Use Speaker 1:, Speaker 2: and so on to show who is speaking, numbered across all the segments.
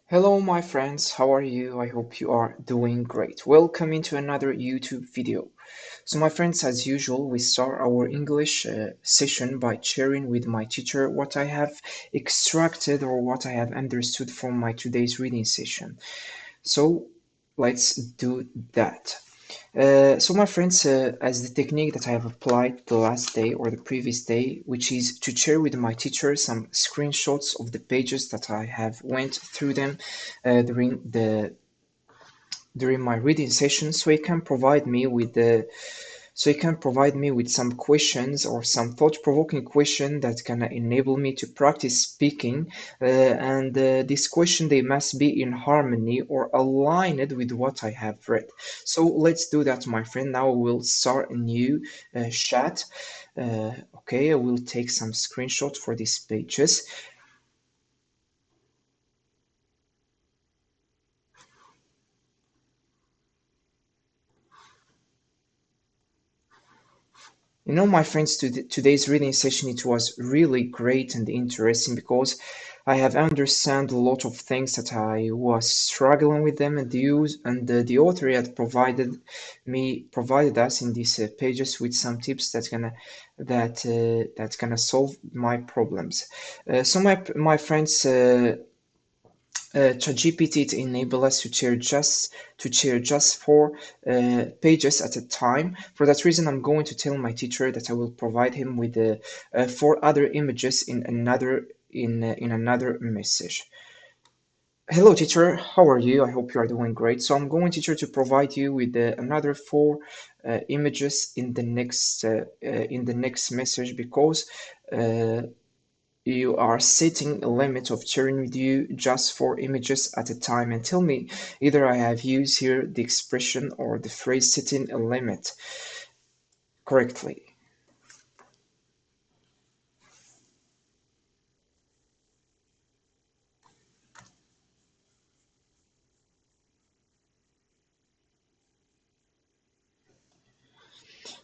Speaker 1: Hello, my friends. How are you? I hope you are doing great. Welcome into another YouTube video. So, my friends, as usual, we start our English session by sharing with my teacher what I have extracted or what I have understood from my today's reading session. So, let's do that. So my friends, as the technique that I have applied the last day or the previous day, which is to share with my teacher some screenshots of the pages that I have went through them uh, during the during my reading session, so he can provide me with some questions or some thought-provoking question that can enable me to practice speaking. And this question, they must be in harmony or aligned with what I have read. So let's do that, my friend. Now we'll start a new chat. Okay, I will take some screenshot for these pages. You know, my friends, today's reading session, it was really great and interesting because I have understand a lot of things that I was struggling with them, and the author had provided us in these pages with some tips that's gonna solve my problems. So my friends. ChatGPT it enable us to share just four pages at a time. For that reason, I'm going to tell my teacher that I will provide him with four other images in another message. Hello, teacher. How are you? I hope you are doing great. So I'm going, teacher, to provide you with another four images in the next message because. You are setting a limit of sharing with you just four images at a time, and tell me either I have used here the expression or the phrase setting a limit correctly.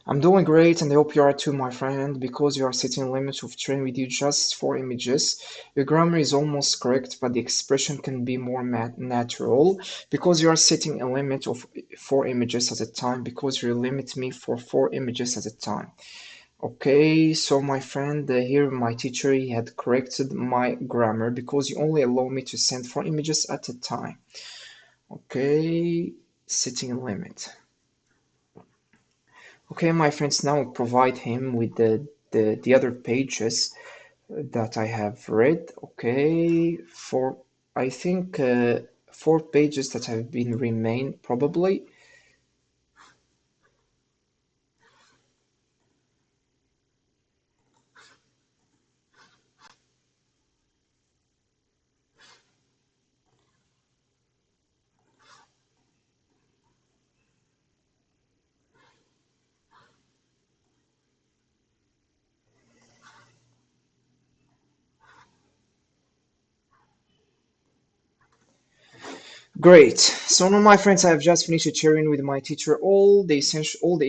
Speaker 1: I'm doing great, and I hope you are too, my friend, because you are setting a limit of sharing with you just four images. Your grammar is almost correct, but the expression can be more natural because you are setting a limit of four images at a time because you limit me for four images at a time. Okay, so my friend, here my teacher he had corrected my grammar because you only allow me to send four images at a time. Okay, setting a limit. Okay, my friends, now provide him with the other pages that I have read. Okay, for I think four pages that have been remain probably. Great. So now, my friends, I have just finished sharing with my teacher all the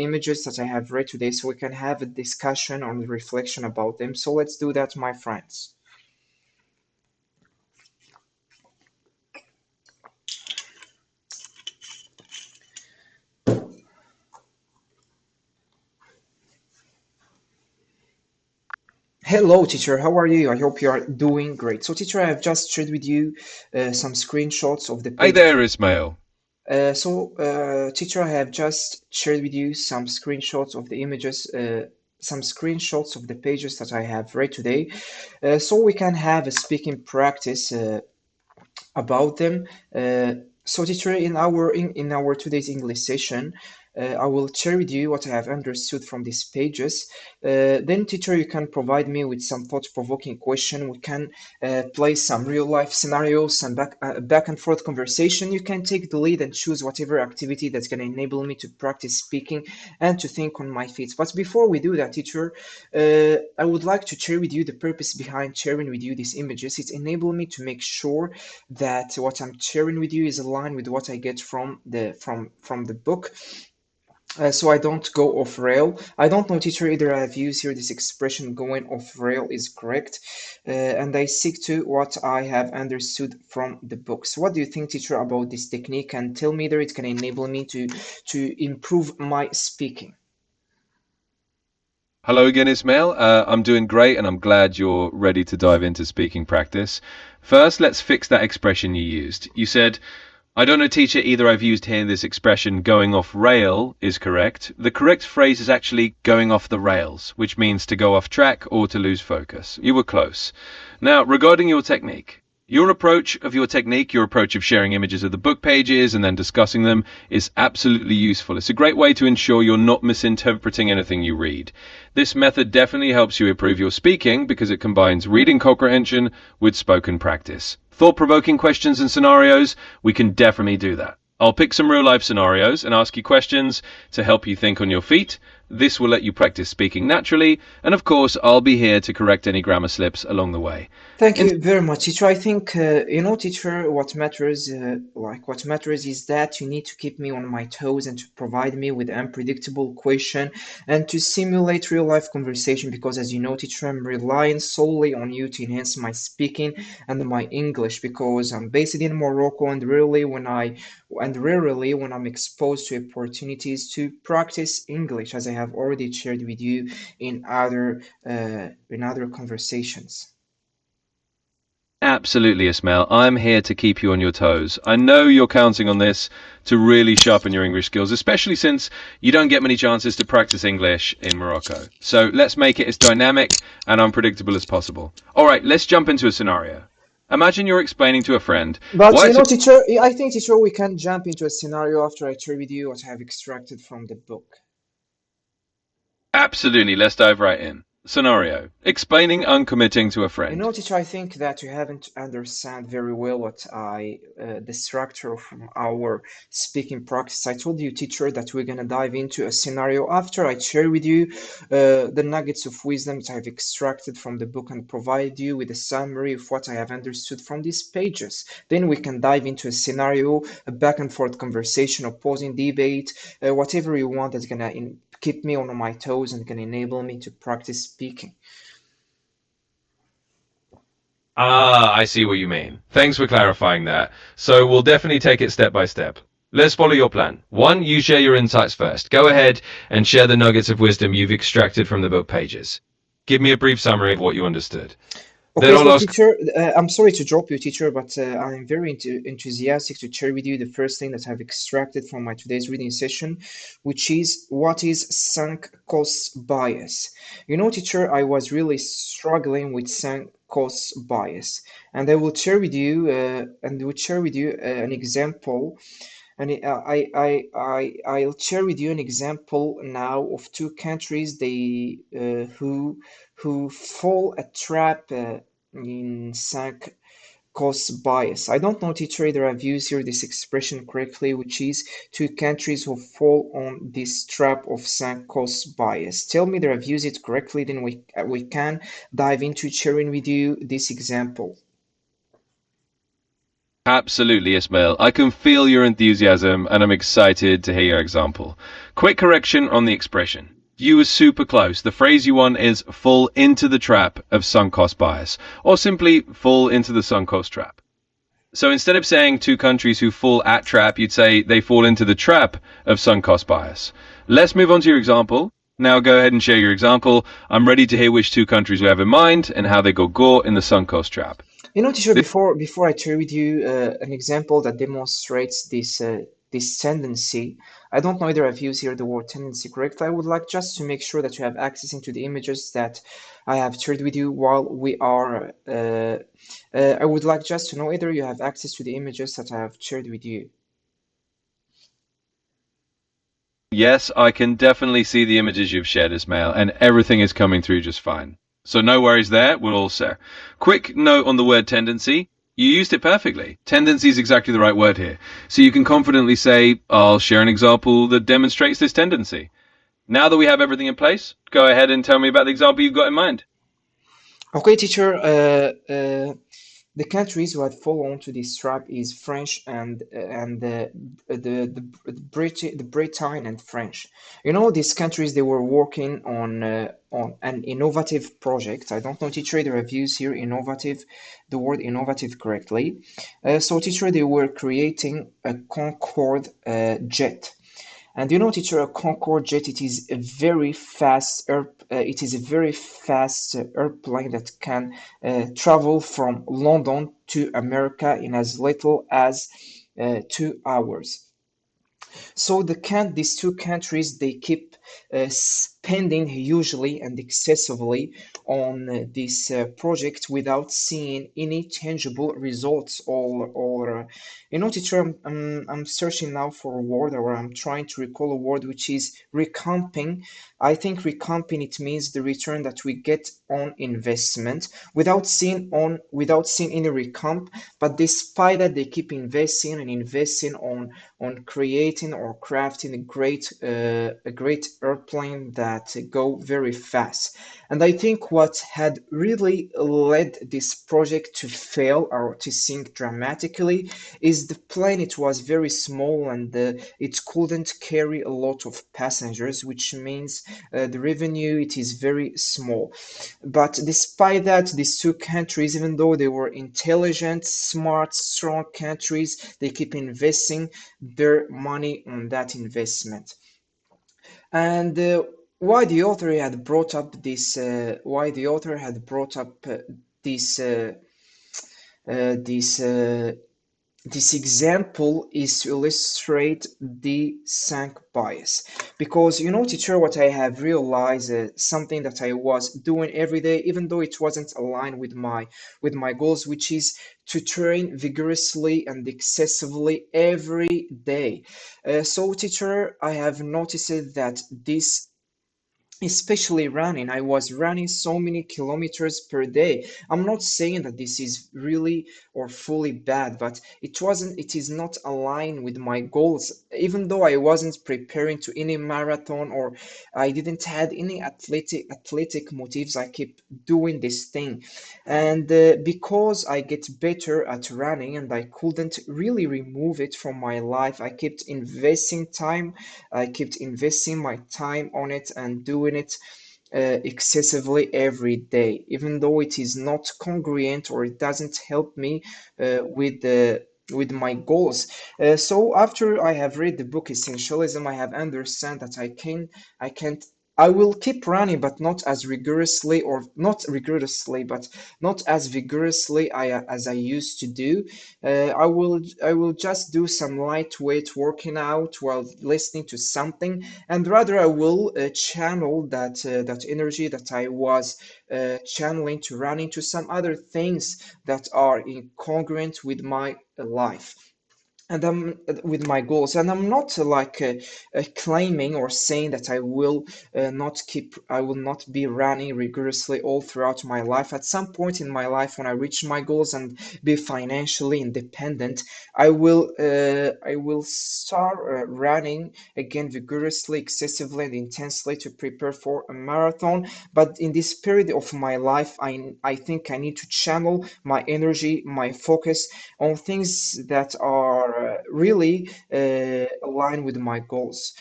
Speaker 1: images that I have read today, so we can have a discussion or reflection about them. So let's do that, my friends. Hello, teacher. How are you? I hope you are doing great. So, teacher, I have just shared with you some screenshots of the
Speaker 2: Hi
Speaker 1: pages.
Speaker 2: there, Ismail.
Speaker 1: Teacher, I have just shared with you some screenshots of the images, some screenshots of the pages that I have read today, so we can have a speaking practice about them. So, teacher, in our today's English session, I will share with you what I have understood from these pages. Then, teacher, you can provide me with some thought-provoking question. We can play some real-life scenarios, some back and forth conversation. You can take the lead and choose whatever activity that's going to enable me to practice speaking and to think on my feet. But before we do that, teacher, I would like to share with you the purpose behind sharing with you these images. It enables me to make sure that what I'm sharing with you is aligned with what I get from the book. So I don't go off rail. I don't know, teacher, either I have used here this expression going off rail is correct, and I stick to what I have understood from the books. What do you think, teacher, about this technique? And tell me that it can enable me to improve my speaking.
Speaker 2: Hello again, Ismail. I'm doing great and I'm glad you're ready to dive into speaking practice. First, let's fix that expression you used. You said, I don't know, teacher, either I've used here this expression going off rail is correct. The correct phrase is actually going off the rails, which means to go off track or to lose focus. You were close. Now, regarding your technique, your approach of sharing images of the book pages and then discussing them is absolutely useful. It's a great way to ensure you're not misinterpreting anything you read. This method definitely helps you improve your speaking because it combines reading comprehension with spoken practice. Thought-provoking questions and scenarios, we can definitely do that. I'll pick some real-life scenarios and ask you questions to help you think on your feet. This will let you practice speaking naturally, and of course, I'll be here to correct any grammar slips along the way.
Speaker 1: Thank
Speaker 2: In
Speaker 1: you very much, teacher. I think teacher, what matters is that you need to keep me on my toes and to provide me with unpredictable question and to simulate real life conversation. Because, as you know, teacher, I'm relying solely on you to enhance my speaking and my English. Because I'm based in Morocco, and rarely when I'm exposed to opportunities to practice English, as I have already shared with you in other conversations.
Speaker 2: Absolutely, Ismail. I'm here to keep you on your toes. I know you're counting on this to really sharpen your English skills, especially since you don't get many chances to practice English in Morocco. So let's make it as dynamic and unpredictable as possible. All right, let's jump into a scenario. Imagine you're explaining to a friend
Speaker 1: But
Speaker 2: why it's
Speaker 1: teacher, I think, teacher, we can jump into a scenario after I share with you what I have extracted from the book.
Speaker 2: absolutely, let's dive right in. Scenario: explaining uncommitting to a friend.
Speaker 1: Teacher, I think that you haven't understand very well the structure of our speaking practice. I told you, teacher, that we're gonna dive into a scenario after I share with you the nuggets of wisdom that I've extracted from the book and provide you with a summary of what I have understood from these pages. Then we can dive into a scenario, a back and forth conversation, opposing debate, whatever you want that's gonna keep me on my toes and can enable me to practice speaking.
Speaker 2: Ah, I see what you mean. Thanks for clarifying that. So we'll definitely take it step by step. Let's follow your plan. One, you share your insights first. Go ahead and share the nuggets of wisdom you've extracted from the book pages. Give me a brief summary of what you understood. Then
Speaker 1: Okay,
Speaker 2: I'll
Speaker 1: so
Speaker 2: ask.
Speaker 1: teacher, I'm sorry to drop you, teacher, but I'm very enthusiastic to share with you the first thing that I've extracted from my today's reading session, which is what is sunk cost bias. Teacher, I was really struggling with sunk cost bias, and I will share with you an example and I'll share with you an example now of two countries who fall a trap in sunk cost bias. I don't know, teacher, either I've used here this expression correctly, which is two countries who fall on this trap of sunk cost bias. Tell me that I've used it correctly, then we can dive into sharing with you this example.
Speaker 2: Absolutely, Ismail. I can feel your enthusiasm and I'm excited to hear your example. Quick correction on the expression. You were super close. The phrase you want is fall into the trap of sunk cost bias, or simply fall into the sunk cost trap. So instead of saying two countries who fall at trap, you'd say they fall into the trap of sunk cost bias. Let's move on to your example. Now go ahead and share your example. I'm ready to hear which two countries you have in mind and how they got caught in the sunk cost trap.
Speaker 1: Teacher, before I share with you an example that demonstrates this tendency, I don't know whether I've used here the word tendency correctly. I would like just to make sure that you have access into the images that I have shared with you while we are. I would like just to know whether you have access to the images that I have shared with you.
Speaker 2: Yes, I can definitely see the images you've shared, Ismail, and everything is coming through just fine. So no worries there, we're all set. Quick note on the word tendency. You used it perfectly. Tendency is exactly the right word here. So you can confidently say, I'll share an example that demonstrates this tendency. Now that we have everything in place, go ahead and tell me about the example you've got in mind.
Speaker 1: Okay, teacher. The countries who had fallen to this trap is French and the the Britain and French. You know, these countries they were working on an innovative project. I don't know, teacher, the reviews here innovative, the word innovative correctly. So, teacher, they were creating a Concorde jet. And you know, teacher, a Concorde jet, it is a very fast it is a very fast airplane that can travel from London to America in as little as 2 hours. So these two countries they keep spending hugely and excessively on this project without seeing any tangible results. Or you know, teacher, I'm searching now for a word, or I'm trying to recall a word which is recomping. I think recomping it means the return that we get on investment without seeing any recomp. But despite that, they keep investing and investing on creating or crafting a great airplane that go very fast. And I think what had really led this project to fail or to sink dramatically is the plane. It was very small and it couldn't carry a lot of passengers, which means the revenue it is very small. But despite that, these two countries, even though they were intelligent, smart, strong countries, they keep investing their money on that investment. And why the author had brought up this? Why the author had brought up this? This this example is to illustrate the sunk bias. Because you know, teacher, what I have realized, something that I was doing every day, even though it wasn't aligned with my goals, which is to train vigorously and excessively every day. So, teacher, I have noticed that this especially running. I was running so many kilometers per day. I'm not saying that this is really or fully bad, but it is not aligned with my goals. Even though I wasn't preparing to any marathon or I didn't had any athletic motives, I keep doing this thing. And because I get better at running and I couldn't really remove it from my life, I kept investing my time on it and doing it excessively every day, even though it is not congruent or it doesn't help me with my goals. So after I have read the book Essentialism, I have understand that I can't I will keep running, but not as rigorously, or not rigorously, but not as vigorously as I used to do. I will just do some lightweight working out while listening to something, and rather I will channel that energy that I was channeling to run into some other things that are incongruent with my life and I'm with my goals. And I'm not claiming or saying that I will not be running rigorously all throughout my life. At some point in my life, when I reach my goals and be financially independent, I will start running again vigorously, excessively, and intensely to prepare for a marathon. But in this period of my life, I think I need to channel my energy, my focus on things that are really aligned with my goals.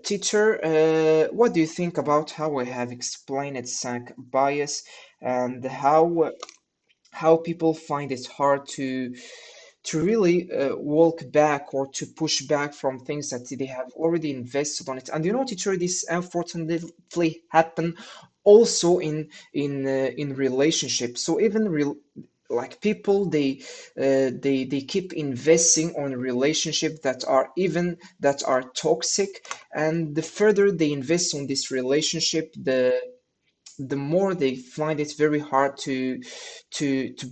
Speaker 1: Teacher, what do you think about how I have explained sank bias and how people find it hard to really walk back or to push back from things that they have already invested on it? And you know, teacher, this unfortunately happen also in relationships. So even real like people they keep investing on relationships that are toxic, and the further they invest on this relationship, the more they find it very hard to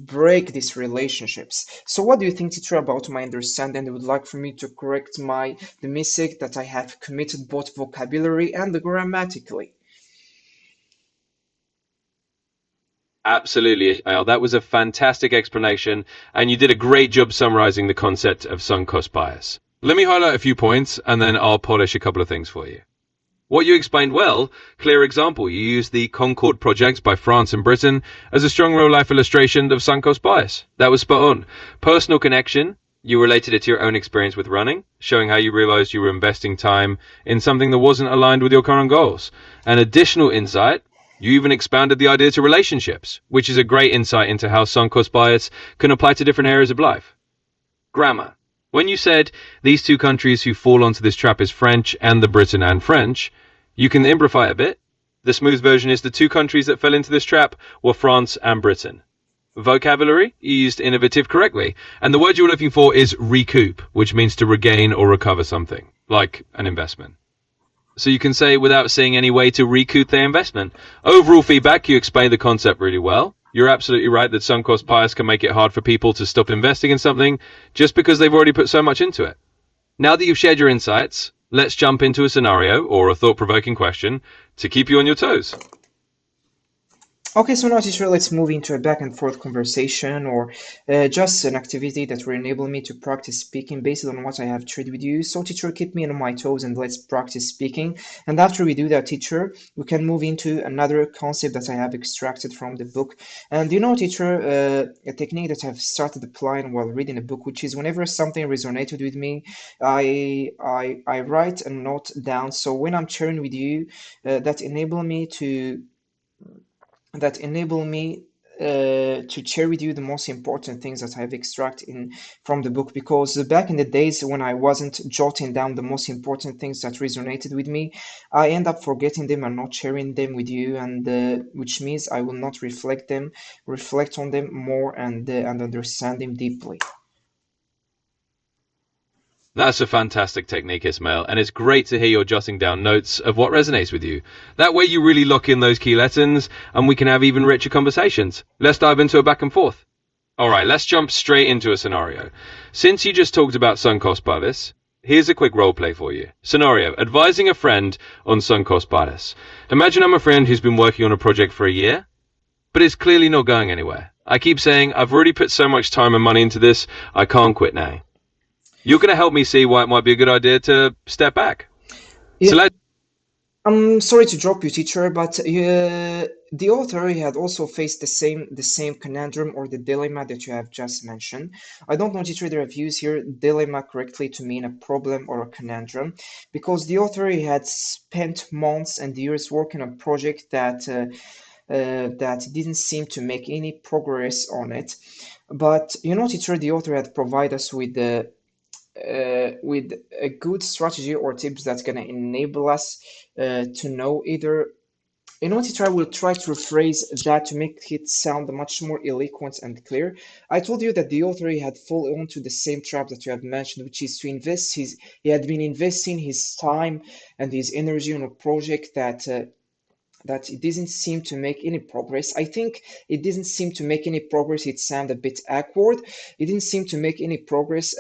Speaker 1: break these relationships. So what do you think, teacher, about my understanding? You would like for me to correct the mistake that I have committed both vocabulary and grammatically?
Speaker 2: Absolutely, Al. That was a fantastic explanation, and you did a great job summarizing the concept of sunk cost bias. Let me highlight a few points, and then I'll polish a couple of things for you. What you explained well, clear example. You used the Concorde project by France and Britain as a strong real life illustration of sunk cost bias. That was spot on. Personal connection, you related it to your own experience with running, showing how you realized you were investing time in something that wasn't aligned with your current goals. An additional insight, you even expanded the idea to relationships, which is a great insight into how sunk cost bias can apply to different areas of life. Grammar. When you said these two countries who fall onto this trap is French and the Britain and French, you can amplify a bit. The smooth version is the two countries that fell into this trap were France and Britain. Vocabulary, you used innovative correctly. And the word you're looking for is recoup, which means to regain or recover something, like an investment. So you can say without seeing any way to recoup their investment. Overall feedback, you explained the concept really well. You're absolutely right that sunk cost bias can make it hard for people to stop investing in something just because they've already put so much into it. Now that you've shared your insights, let's jump into a scenario or a thought-provoking question to keep you on your toes.
Speaker 1: Okay, so now, teacher, let's move into a back and forth conversation or just an activity that will enable me to practice speaking based on what I have shared with you. So, teacher, keep me on my toes and let's practice speaking. And after we do that, teacher, we can move into another concept that I have extracted from the book. And teacher, a technique that I've started applying while reading a book, which is whenever something resonated with me, I write a note down. So when I'm sharing with you, that enable me to share with you the most important things that I've extracted from the book, because back in the days when I wasn't jotting down the most important things that resonated with me, I end up forgetting them and not sharing them with you, and which means I will not reflect on them more and understand them deeply.
Speaker 2: That's a fantastic technique, Ismail, and it's great to hear you're jotting down notes of what resonates with you. That way you really lock in those key lessons and we can have even richer conversations. Let's dive into a back and forth. All right, let's jump straight into a scenario. Since you just talked about sunk cost bias, here's a quick role play for you. Scenario, advising a friend on sunk cost bias. Imagine I'm a friend who's been working on a project for a year, but it's clearly not going anywhere. I keep saying, I've already put so much time and money into this, I can't quit now. You're going to help me see why it might be a good idea to step back. So
Speaker 1: Yeah,
Speaker 2: let's
Speaker 1: I'm sorry to drop you, teacher, but the author he had also faced the same conundrum or the dilemma that you have just mentioned. I don't know, teacher, that I've used here dilemma correctly to mean a problem or a conundrum, because the author he had spent months and years working on a project that didn't seem to make any progress on it. But teacher, the author had provided us with a good strategy or tips that's going to enable us to know either. Teacher, I will try to rephrase that to make it sound much more eloquent and clear. I told you that the author he had fallen onto the same trap that you have mentioned, which is to invest he had been investing his time and his energy on a project that it doesn't seem to make any progress. I think it didn't seem to make any progress. It sounded a bit awkward. It didn't seem to make any progress.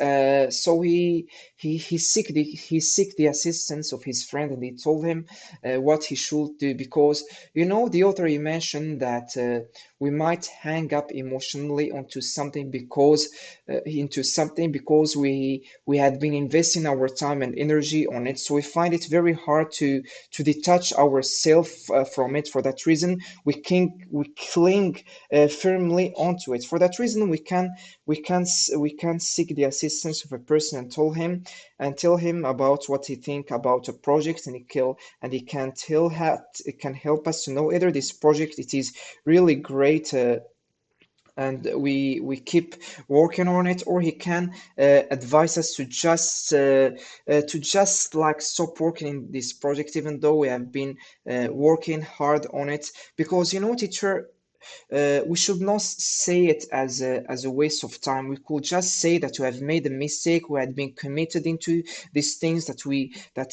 Speaker 1: So he seek the assistance of his friend, and he told him what he should do, because the author he mentioned that we might hang up emotionally into something because we had been investing our time and energy on it. So we find it very hard to detach ourselves from it. For that reason, we cling firmly onto it. For that reason, we can seek the assistance of a person and tell him about what he think about a project, and he can help us to know either this project it is really great. And we keep working on it, or he can advise us to just like stop working in this project even though we have been working hard on it, because teacher, we should not say it as a waste of time. We could just say that we have made a mistake. We had been committed into these things that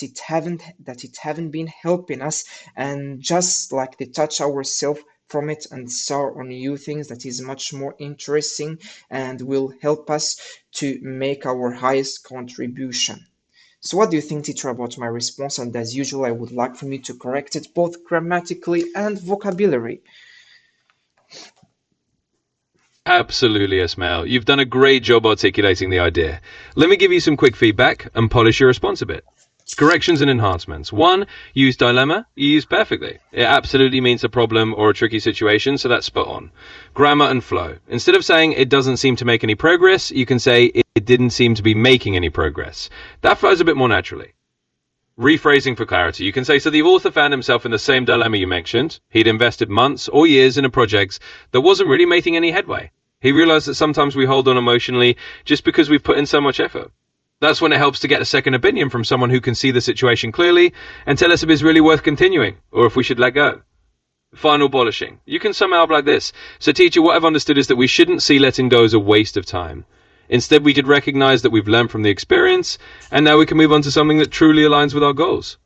Speaker 1: it haven't been helping us, and just like detach ourselves from it and start on new things that is much more interesting and will help us to make our highest contribution. So what do you think, teacher, about my response? And as usual, I would like for me to correct it both grammatically and vocabulary.
Speaker 2: absolutely, Ismail. You've done a great job articulating the idea. Let me give you some quick feedback and polish your response a bit. Corrections and enhancements. 1. Use dilemma. You use perfectly. It absolutely means a problem or a tricky situation, so that's spot on. Grammar and flow. Instead of saying it doesn't seem to make any progress, you can say it didn't seem to be making any progress. That flows a bit more naturally. Rephrasing for clarity. You can say, so the author found himself in the same dilemma you mentioned. He'd invested months or years in a project that wasn't really making any headway. He realized that sometimes we hold on emotionally just because we've put in so much effort. That's when it helps to get a second opinion from someone who can see the situation clearly and tell us if it's really worth continuing or if we should let go. Final polishing. You can sum it up like this. So teacher, what I've understood is that we shouldn't see letting go as a waste of time. Instead, we could recognize that we've learned from the experience and now we can move on to something that truly aligns with our goals.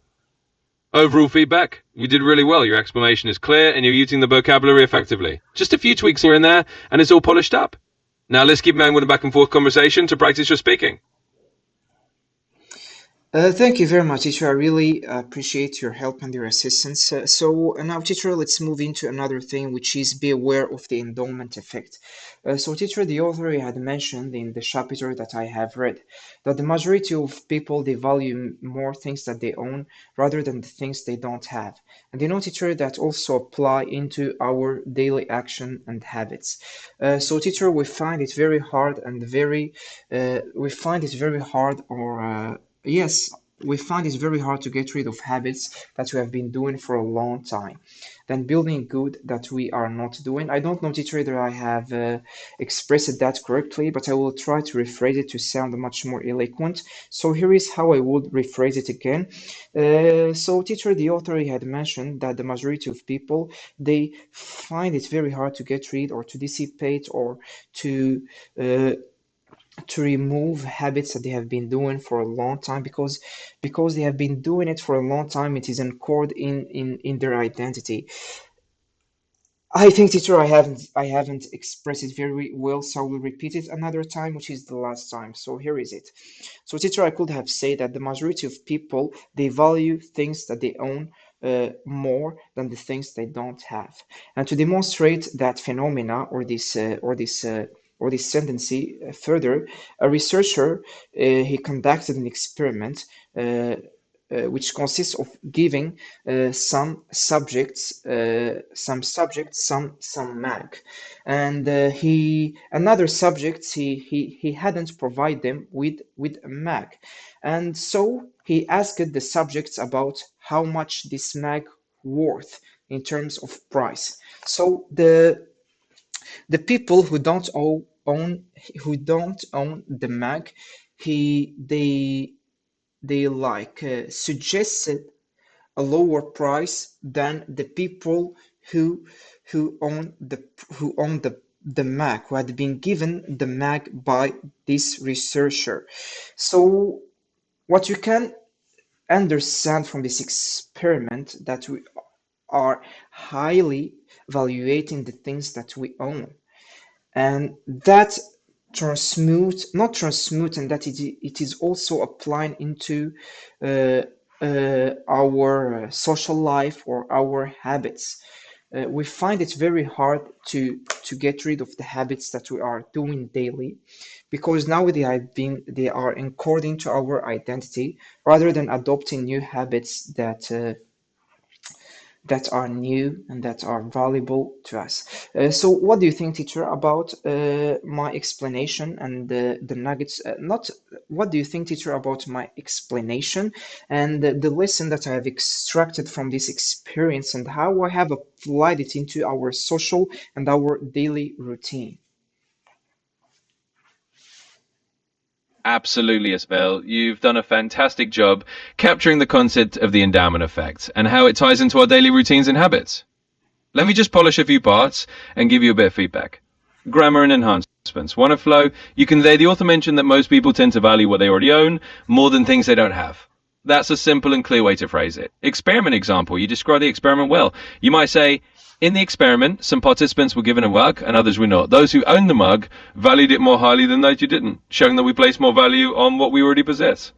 Speaker 2: Overall feedback, you did really well. Your explanation is clear and you're using the vocabulary effectively. Just a few tweaks here and there and it's all polished up. Now let's keep going with a back and forth conversation to practice your speaking.
Speaker 1: Thank you very much, teacher. I really appreciate your help and your assistance. Now, teacher, let's move into another thing, which is be aware of the endowment effect. Teacher, the author had mentioned in the chapter that I have read that the majority of people they value more things that they own rather than the things they don't have. And teacher, that also apply into our daily action and habits. Teacher, we find it very hard and very, we find it very hard or yes, we find it very hard to get rid of habits that we have been doing for a long time. Then building good that we are not doing. I don't know, teacher, whether I have expressed that correctly, but I will try to rephrase it to sound much more eloquent. So here is how I would rephrase it again. Teacher, the author had mentioned that the majority of people they find it very hard to get rid or to dissipate or to uh, to remove habits that they have been doing for a long time because they have been doing it for a long time it is encoded in their identity. I think, teacher, I haven't expressed it very well, so I will repeat it another time, which is the last time. So here is it. So, teacher, I could have said that the majority of people they value things that they own more than the things they don't have. And to demonstrate that phenomena or this tendency further, a researcher he conducted an experiment. Which consists of giving some mag, and he another subjects he hadn't provide them with a mag, and so he asked the subjects about how much this mag worth in terms of price. So the people own who don't own the mag, he they like suggested a lower price than the people who who own the the mag, who had been given the mag by this researcher. So what you can understand from this experiment that we are highly evaluating the things that we own, and that transmute not transmute and that it is also applying into uh, our social life or our habits. We find it very hard to get rid of the habits that we are doing daily because now they are according to our identity rather than adopting new habits that are new and that are valuable to us. So, what do you think, teacher, about my explanation and the nuggets? Not what do you think, teacher, about my explanation and the lesson that I have extracted from this experience and how I have applied it into our social and our daily routine?
Speaker 2: Absolutely, Isabel. You've done a fantastic job capturing the concept of the endowment effect and how it ties into our daily routines and habits. Let me just polish a few parts and give you a bit of feedback. Grammar and enhancements. One of flow, you can say the author mentioned that most people tend to value what they already own more than things they don't have. That's a simple and clear way to phrase it. Experiment example. You describe the experiment well. You might say, in the experiment, some participants were given a mug and others were not. Those who owned the mug valued it more highly than those who didn't, showing that we place more value on what we already possess.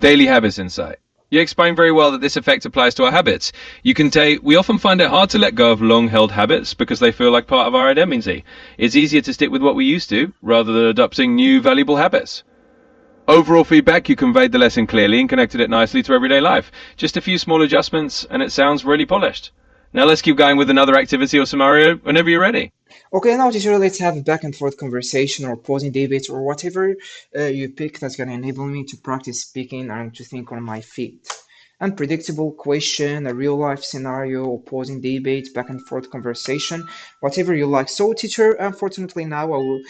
Speaker 2: Daily habits insight. You explain very well that this effect applies to our habits. You can say, we often find it hard to let go of long-held habits because they feel like part of our identity. It's easier to stick with what we used to rather than adopting new valuable habits. Overall feedback, you conveyed the lesson clearly and connected it nicely to everyday life. Just a few small adjustments and it sounds really polished. Now let's keep going with another activity or scenario whenever you're ready.
Speaker 1: Okay, now teacher, let's have a back and forth conversation or posing debate or whatever you pick that's gonna enable me to practice speaking and to think on my feet. Unpredictable question, a real life scenario, opposing debate, back and forth conversation, whatever you like. So, teacher, unfortunately now I will.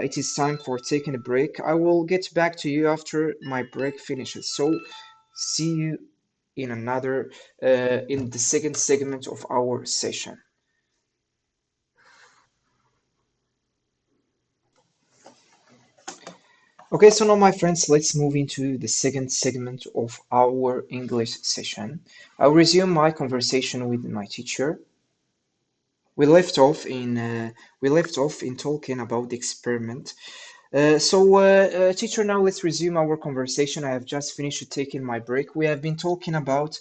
Speaker 1: It is time for taking a break. I will get back to you after my break finishes. So, see you in another in the second segment of our session. Okay, so now, my friends, let's move into the second segment of our English session. I'll resume my conversation with my teacher. We left off in talking about the experiment. Teacher, now let's resume our conversation. I have just finished taking my break. We have been talking about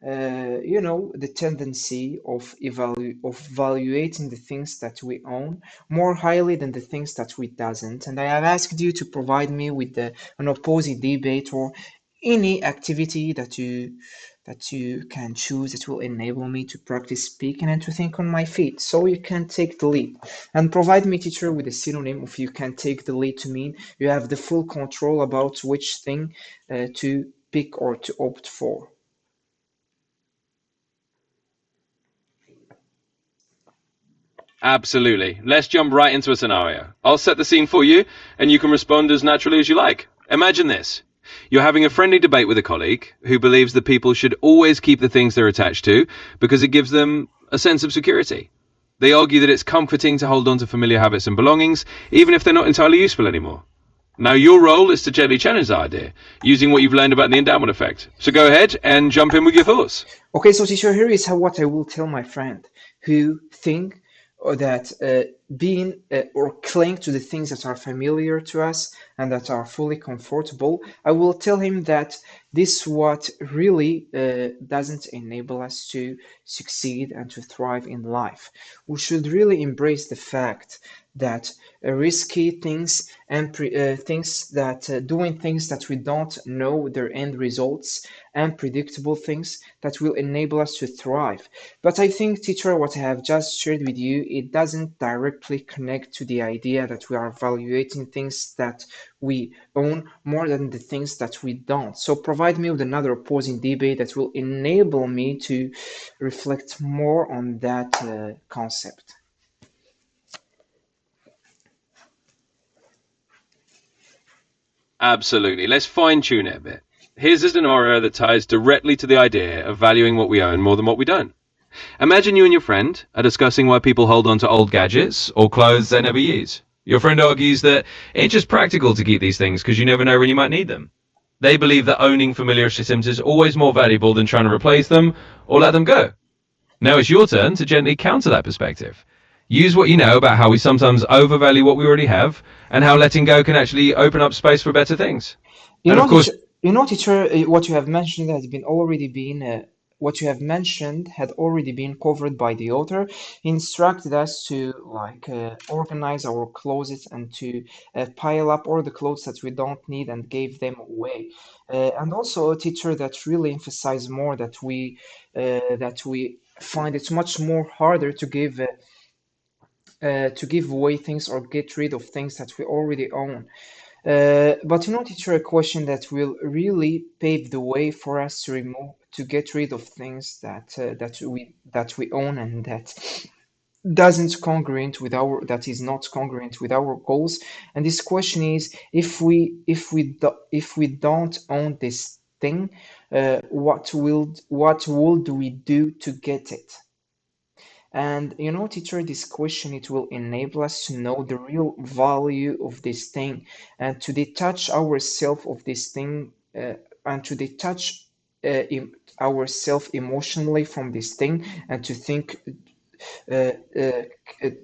Speaker 1: the tendency of evaluating the things that we own more highly than the things that we doesn't. And I have asked you to provide me with an opposing debate or any activity that you can choose that will enable me to practice speaking and to think on my feet. So you can take the lead and provide me, teacher, with a synonym of you can take the lead to mean you have the full control about which thing to pick or to opt for.
Speaker 2: Absolutely. Let's jump right into a scenario. I'll set the scene for you, and you can respond as naturally as you like. Imagine this. You're having a friendly debate with a colleague who believes that people should always keep the things they're attached to because it gives them a sense of security. They argue that it's comforting to hold on to familiar habits and belongings, even if they're not entirely useful anymore. Now, your role is to gently challenge that idea, using what you've learned about the endowment effect. So go ahead and jump in with your thoughts.
Speaker 1: Okay, so teacher, here is how what I will tell my friend who think that being or cling to the things that are familiar to us and that are fully comfortable. I will tell him that this what really doesn't enable us to succeed and to thrive in life. We should really embrace the fact that risky things and things that doing things that we don't know their end results and predictable things that will enable us to thrive. But I think, teacher, what I have just shared with you, it doesn't directly connect to the idea that we are evaluating things that we own more than the things that we don't. So provide me with another opposing debate that will enable me to reflect more on that concept.
Speaker 2: Absolutely. Let's fine tune it a bit. Here's a scenario that ties directly to the idea of valuing what we own more than what we don't. Imagine you and your friend are discussing why people hold on to old gadgets or clothes they never use. Your friend argues that it's just practical to keep these things because you never know when you might need them. They believe that owning familiar systems is always more valuable than trying to replace them or let them go. Now it's your turn to gently counter that perspective. Use what you know about how we sometimes overvalue what we already have and how letting go can actually open up space for better things.
Speaker 1: You
Speaker 2: And of
Speaker 1: know,
Speaker 2: course,
Speaker 1: teacher, teacher, what you have mentioned has been already been what you have mentioned had already been covered by the author. He instructed us to organize our closets and to pile up all the clothes that we don't need and gave them away. And also a teacher that really emphasized more that we find it's much more harder to give away things or get rid of things that we already own. But teacher, a question that will really pave the way for us to get rid of things that we own and that is not congruent with our goals. And this question is, if we don't own this thing, what would we do to get it? And teacher, this question it will enable us to know the real value of this thing and to detach ourselves of this thing and to detach ourselves emotionally from this thing and to think uh, uh,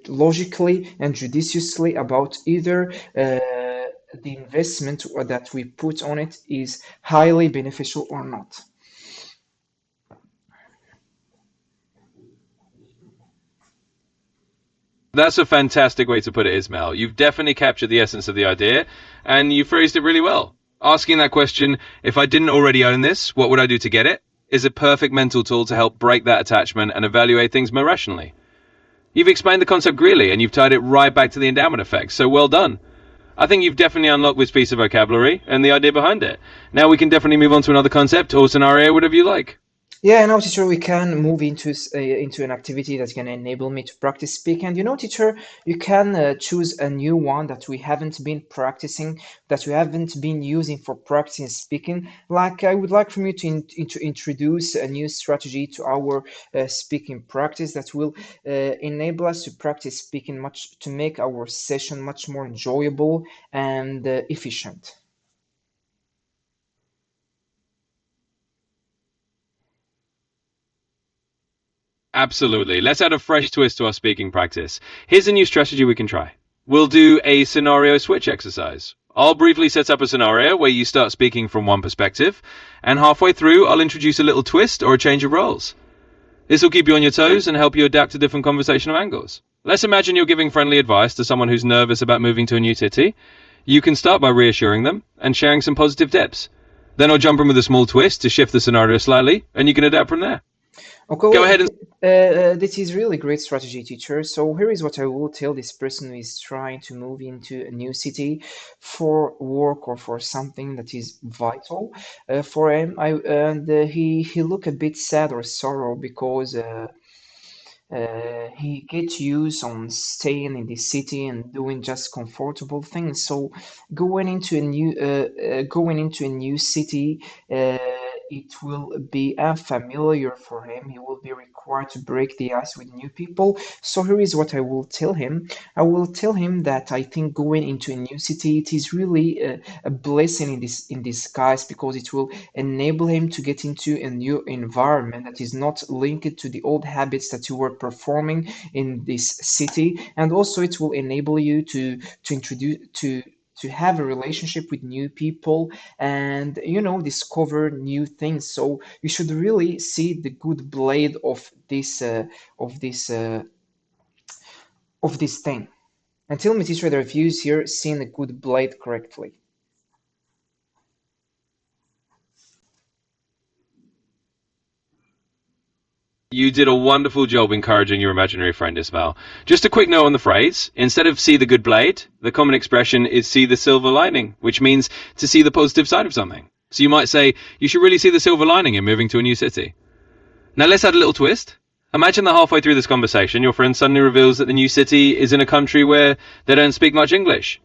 Speaker 1: logically and judiciously about either the investment that we put on it is highly beneficial or not.
Speaker 2: That's a fantastic way to put it, Ismail. You've definitely captured the essence of the idea, and you phrased it really well. Asking that question, if I didn't already own this, what would I do to get it, is a perfect mental tool to help break that attachment and evaluate things more rationally. You've explained the concept clearly, and you've tied it right back to the endowment effect, so well done. I think you've definitely unlocked this piece of vocabulary and the idea behind it. Now we can definitely move on to another concept or scenario, whatever you like.
Speaker 1: Yeah, now, teacher, we can move into an activity that can enable me to practice speak. And teacher, you can choose a new one that we haven't been practicing, that we haven't been using for practicing speaking. Like, I would like from you to introduce a new strategy to our speaking practice that will enable us to practice speaking much, to make our session much more enjoyable and efficient.
Speaker 2: Absolutely. Let's add a fresh twist to our speaking practice. Here's a new strategy we can try. We'll do a scenario switch exercise. I'll briefly set up a scenario where you start speaking from one perspective, and halfway through, I'll introduce a little twist or a change of roles. This will keep you on your toes and help you adapt to different conversational angles. Let's imagine you're giving friendly advice to someone who's nervous about moving to a new city. You can start by reassuring them and sharing some positive tips. Then I'll jump in with a small twist to shift the scenario slightly, and you can adapt from there.
Speaker 1: Okay,
Speaker 2: Go ahead and
Speaker 1: this is really great strategy, teacher. So here is what I will tell this person who is trying to move into a new city for work or for something that is vital for him. And he look a bit sad or sorrow because he gets used on staying in the city and doing just comfortable things. So going into a new city, it will be unfamiliar for him. He will be required to break the ice with new people. So here is what I will tell him. I will tell him that I think going into a new city, it is really a blessing in disguise because it will enable him to get into a new environment that is not linked to the old habits that you were performing in this city, and also it will enable you to introduce to have a relationship with new people and discover new things. So you should really see the good blade of this uh, of this thing. And tell me, teacher, the reviews here seeing a good blade correctly.
Speaker 2: You did a wonderful job encouraging your imaginary friend, Ismail. Just a quick note on the phrase. Instead of see the good blade, the common expression is see the silver lining, which means to see the positive side of something. So you might say, you should really see the silver lining in moving to a new city. Now let's add a little twist. Imagine that halfway through this conversation, your friend suddenly reveals that the new city is in a country where they don't speak much English.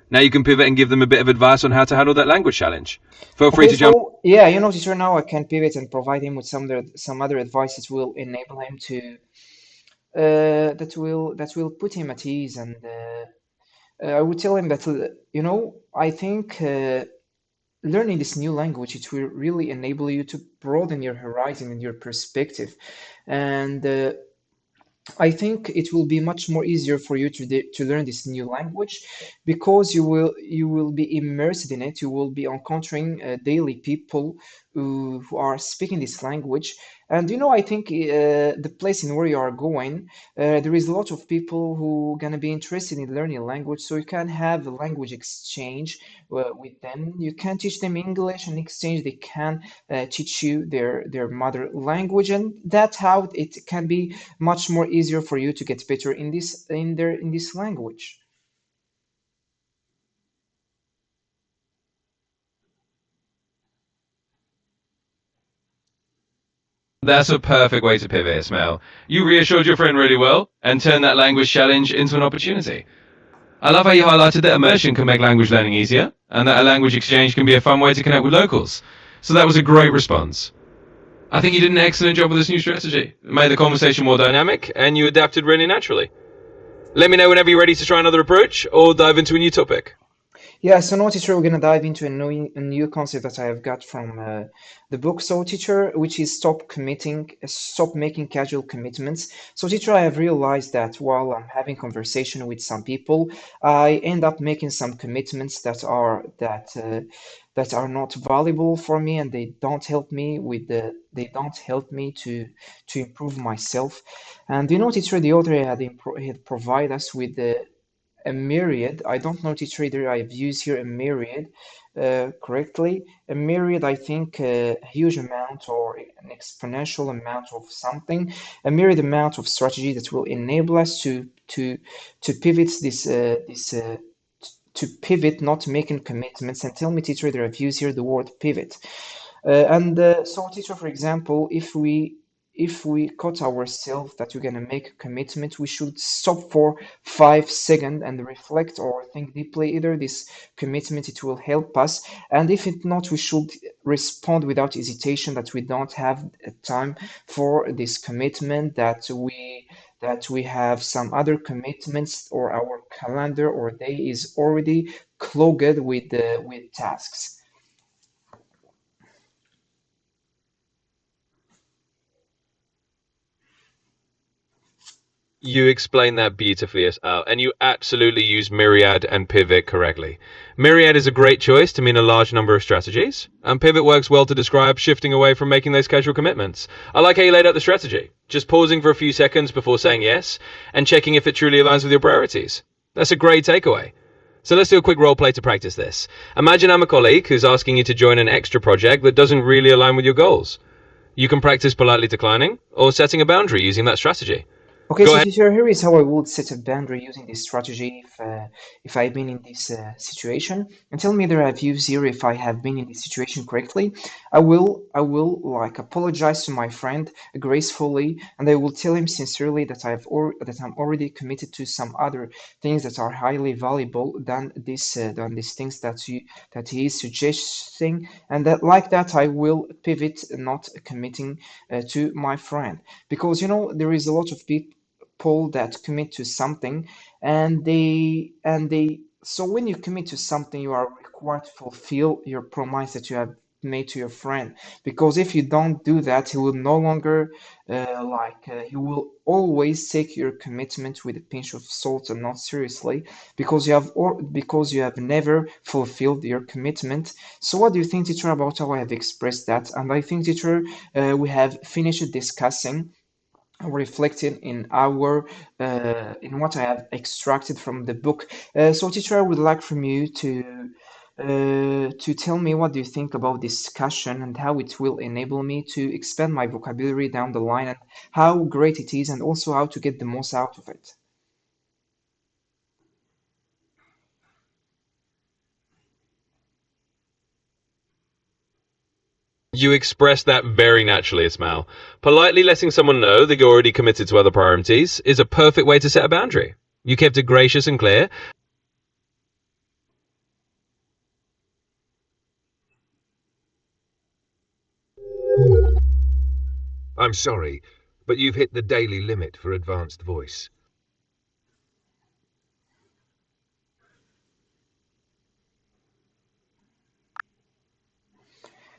Speaker 2: Now you can pivot and give them a bit of advice on how to handle that language challenge. Feel free
Speaker 1: Okay,
Speaker 2: to jump.
Speaker 1: so yeah, teacher, now I can pivot and provide him with some other advice that will enable him to that will put him at ease, and I would tell him that I think learning this new language, it will really enable you to broaden your horizon and your perspective, and I think it will be much more easier for you to learn this new language because you will be immersed in it. You will be encountering daily people who are speaking this language, and I think the place in where you are going, there is a lot of people who gonna be interested in learning language, so you can have a language exchange with them. You can teach them English, and exchange they can teach you their mother language, and that's how it can be much more easier for you to get better in this language.
Speaker 2: That's a perfect way to pivot, Ismail. You reassured your friend really well and turned that language challenge into an opportunity. I love how you highlighted that immersion can make language learning easier and that a language exchange can be a fun way to connect with locals. So that was a great response. I think you did an excellent job with this new strategy. It made the conversation more dynamic and you adapted really naturally. Let me know whenever you're ready to try another approach or dive into a new topic.
Speaker 1: Yeah, so now, teacher, we're gonna dive into a new concept that I have got from the book. So, teacher, which is stop making casual commitments. So, teacher, I have realized that while I'm having conversation with some people, I end up making some commitments that that are not valuable for me, and they don't help me with they don't help me to improve myself. And teacher, the author had provide us with a myriad. I don't know, teacher, either I've used here a myriad correctly. A myriad, I think, a huge amount or an exponential amount of something, a myriad amount of strategy that will enable us to pivot to pivot, not making commitments. And tell me, teacher, that I've used here the word pivot. And so, teacher, for example, if we cut ourselves that we're gonna make a commitment, we should stop for 5 seconds and reflect or think deeply. Either this commitment it will help us, and if it not, we should respond without hesitation that we don't have time for this commitment, that we have some other commitments, or our calendar or day is already clogged with tasks.
Speaker 2: You explain that beautifully, Al, and you absolutely use myriad and pivot correctly. Myriad is a great choice to mean a large number of strategies, and pivot works well to describe shifting away from making those casual commitments. I like how you laid out the strategy, just pausing for a few seconds before saying yes, and checking if it truly aligns with your priorities. That's a great takeaway. So let's do a quick role play to practice this. Imagine I'm a colleague who's asking you to join an extra project that doesn't really align with your goals. You can practice politely declining or setting a boundary using that strategy.
Speaker 1: Okay,
Speaker 2: Go
Speaker 1: so
Speaker 2: ahead.
Speaker 1: teacher, here is how I would set a boundary using this strategy if I've been in this situation. And tell me whether I've used here if I have been in this situation correctly. I will like apologize to my friend gracefully, and I will tell him sincerely that I'm already committed to some other things that are highly valuable than these things that he is suggesting, and that like that I will pivot, not committing to my friend, because there is a lot of people that commit to something, and they so when you commit to something, you are required to fulfill your promise that you have made to your friend, because if you don't do that, he will no longer he will always take your commitment with a pinch of salt and not seriously, because you have never fulfilled your commitment. So what do you think, teacher, about how I have expressed that? And I think, teacher, we have finished discussing, reflected in what I have extracted from the book. So, teacher, I would like from you to tell me what do you think about discussion and how it will enable me to expand my vocabulary down the line, and how great it is, and also how to get the most out of it.
Speaker 2: You express that very naturally, Ismail. Politely letting someone know that you're already committed to other priorities is a perfect way to set a boundary. You kept it gracious and clear.
Speaker 3: I'm sorry, but you've hit the daily limit for advanced voice.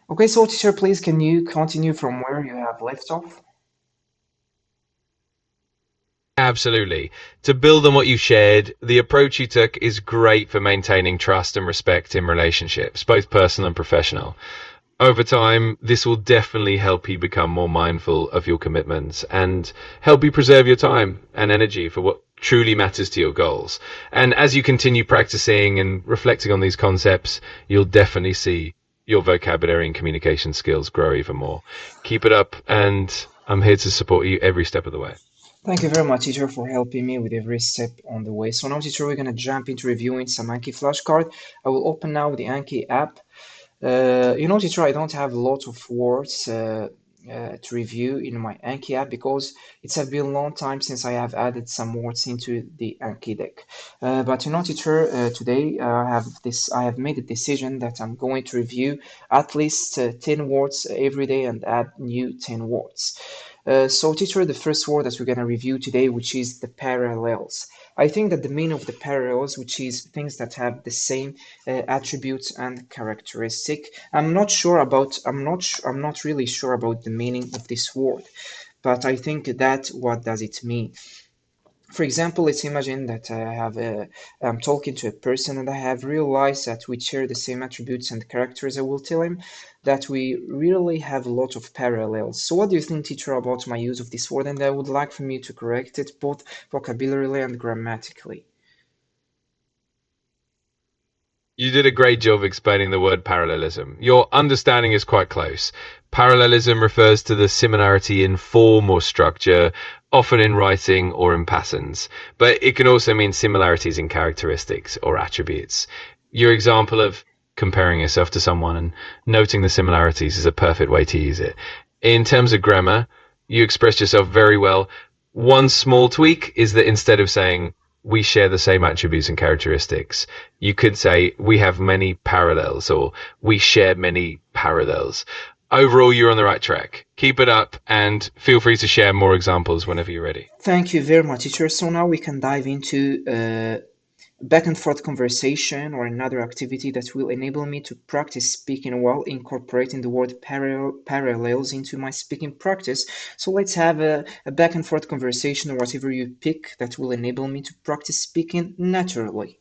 Speaker 1: Okay, so teacher, please can you continue from where you have left off?
Speaker 2: Absolutely. To build on what you shared, the approach you took is great for maintaining trust and respect in relationships, both personal and professional. Over time, this will definitely help you become more mindful of your commitments and help you preserve your time and energy for what truly matters to your goals. And as you continue practicing and reflecting on these concepts, you'll definitely see your vocabulary and communication skills grow even more. Keep it up, and I'm here to support you every step of the way.
Speaker 1: Thank you very much, teacher, for helping me with every step on the way. So now, teacher, we're gonna jump into reviewing some Anki flashcard. I will open now the Anki app. Teacher, I don't have a lot of words to review in my Anki app, because it's have been a long time since I have added some words into the Anki deck. But teacher, today I have made a decision that I'm going to review at least 10 words every day and add new 10 words. So, teacher, the first word that we're going to review today, which is the parallels. I think that the meaning of the parallels, which is things that have the same attributes and characteristic. I'm not really sure about the meaning of this word, but I think that what does it mean? For example, let's imagine that I'm talking to a person and I have realized that we share the same attributes and characters. I will tell him that we really have a lot of parallels. So what do you think, teacher, about my use of this word? And I would like from you to correct it both vocabulary and grammatically.
Speaker 3: You did a great job explaining the word parallelism. Your understanding is quite close. Parallelism refers to the similarity in form or structure, often in writing or in patterns, but it can also mean similarities in characteristics or attributes. Your example of comparing yourself to someone and noting the similarities is a perfect way to use it. In terms of grammar, you expressed yourself very well. One small tweak is that instead of saying we share the same attributes and characteristics, you could say we have many parallels or we share many parallels. Overall, you're on the right track. Keep it up and feel free to share more examples whenever you're ready.
Speaker 1: Thank you very much, teacher. So now we can dive into back and forth conversation or another activity that will enable me to practice speaking while incorporating the word parallels into my speaking practice. So let's have a back and forth conversation or whatever you pick that will enable me to practice speaking naturally.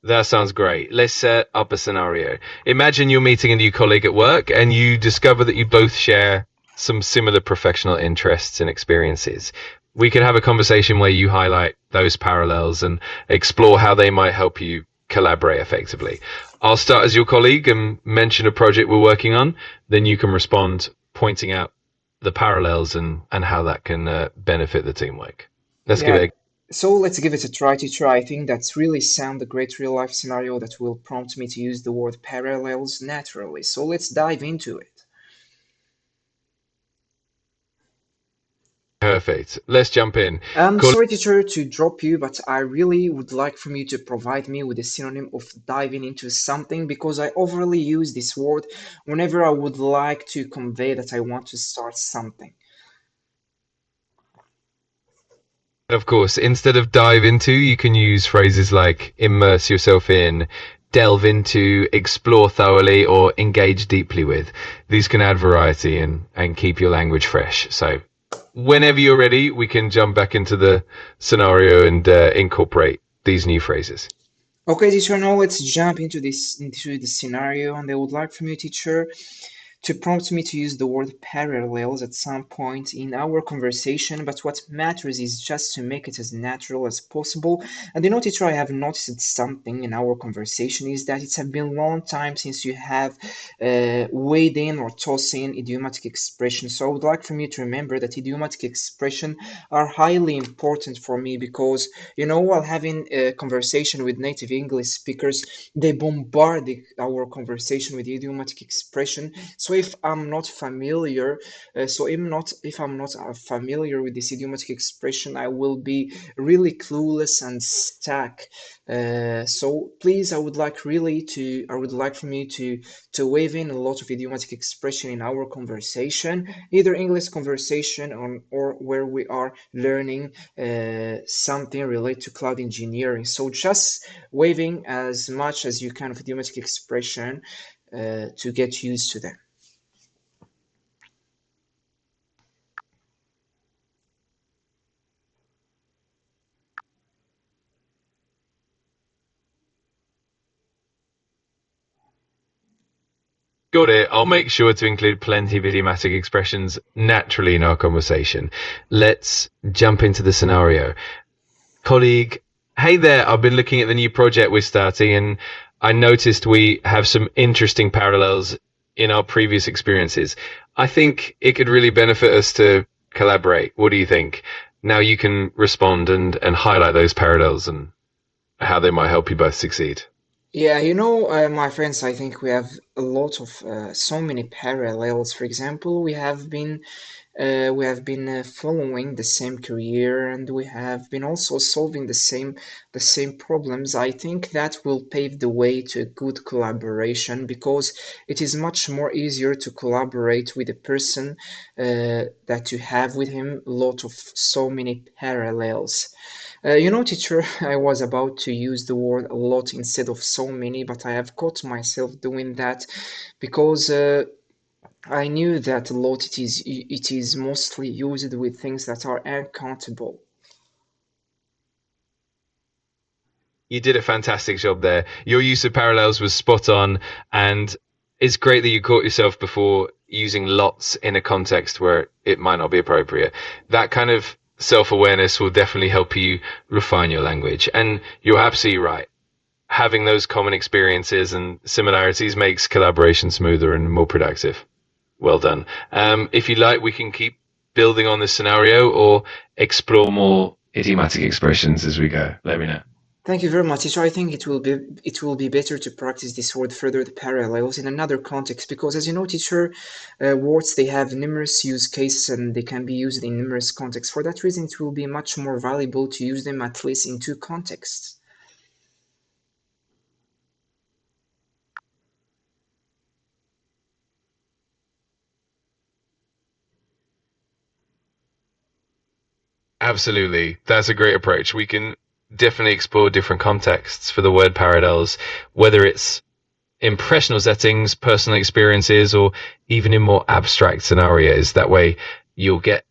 Speaker 3: That sounds great. Let's set up a scenario. Imagine you're meeting a new colleague at work and you discover that you both share some similar professional interests and experiences. We can have a conversation where you highlight those parallels and explore how they might help you collaborate effectively. I'll start as your colleague and mention a project we're working on. Then you can respond, pointing out the parallels and how that can benefit the teamwork. Let's give
Speaker 1: Yeah,
Speaker 3: it
Speaker 1: so let's give it a try, teacher. I think that's really sound a great real life scenario that will prompt me to use the word parallels naturally. So let's dive into it.
Speaker 3: perfect. Let's jump in.
Speaker 1: I'm
Speaker 3: Call
Speaker 1: sorry, teacher, to drop you, but I really would like from you to provide me with a synonym of diving into something because I overly use this word whenever I would like to convey that I want to start something.
Speaker 3: Of course, instead of dive into, you can use phrases like immerse yourself in, delve into, explore thoroughly, or engage deeply with. These can add variety and keep your language fresh. So, whenever you're ready, we can jump back into the scenario and incorporate these new phrases.
Speaker 1: Okay, teacher, now let's jump into the scenario, and I would like from you, teacher, to prompt me to use the word parallels at some point in our conversation, but what matters is just to make it as natural as possible. And you know, teacher, I have noticed something in our conversation is that it's been a long time since you have weighed in or tossed in idiomatic expressions. So I would like from you to remember that idiomatic expressions are highly important for me because, you know, while having a conversation with native English speakers, they bombard our conversation with idiomatic expression. So if I'm not familiar, if I'm not familiar with this idiomatic expression, I will be really clueless and stuck. So please, I would like for me to wave in a lot of idiomatic expression in our conversation, either English conversation or where we are learning something related to cloud engineering. So just waving as much as you can of idiomatic expression to get used to them.
Speaker 3: Got it. I'll make sure to include plenty of idiomatic expressions naturally in our conversation. Let's jump into the scenario. Colleague, hey there, I've been looking at the new project we're starting and I noticed we have some interesting parallels in our previous experiences. I think it could really benefit us to collaborate. What do you think? Now you can respond and highlight those parallels and how they might help you both succeed.
Speaker 1: Yeah, you know, my friends, I think we have a lot of so many parallels. For example, we have been following the same career and we have been also solving the same problems. I think that will pave the way to a good collaboration because it is much more easier to collaborate with a person that you have with him a lot of so many parallels. You know, teacher, I was about to use the word a lot instead of so many, but I have caught myself doing that because I knew that a lot it is mostly used with things that are uncountable.
Speaker 3: You did a fantastic job there. Your use of parallels was spot on, and it's great that you caught yourself before using lots in a context where it might not be appropriate. That kind of self awareness will definitely help you refine your language. And you're absolutely right. Having those common experiences and similarities makes collaboration smoother and more productive. Well done. If you like, we can keep building on this scenario or explore more idiomatic expressions as we go. Let me know.
Speaker 1: Thank you very much, teacher. I think it will be better to practice this word further the parallels in another context because, as you know, teacher, words they have numerous use cases and they can be used in numerous contexts. For that reason, it will be much more valuable to use them at least in two contexts.
Speaker 3: Absolutely. That's a great approach. We can definitely explore different contexts for the word parallels, whether it's impressional settings, personal experiences, or even in more abstract scenarios. That way, you'll get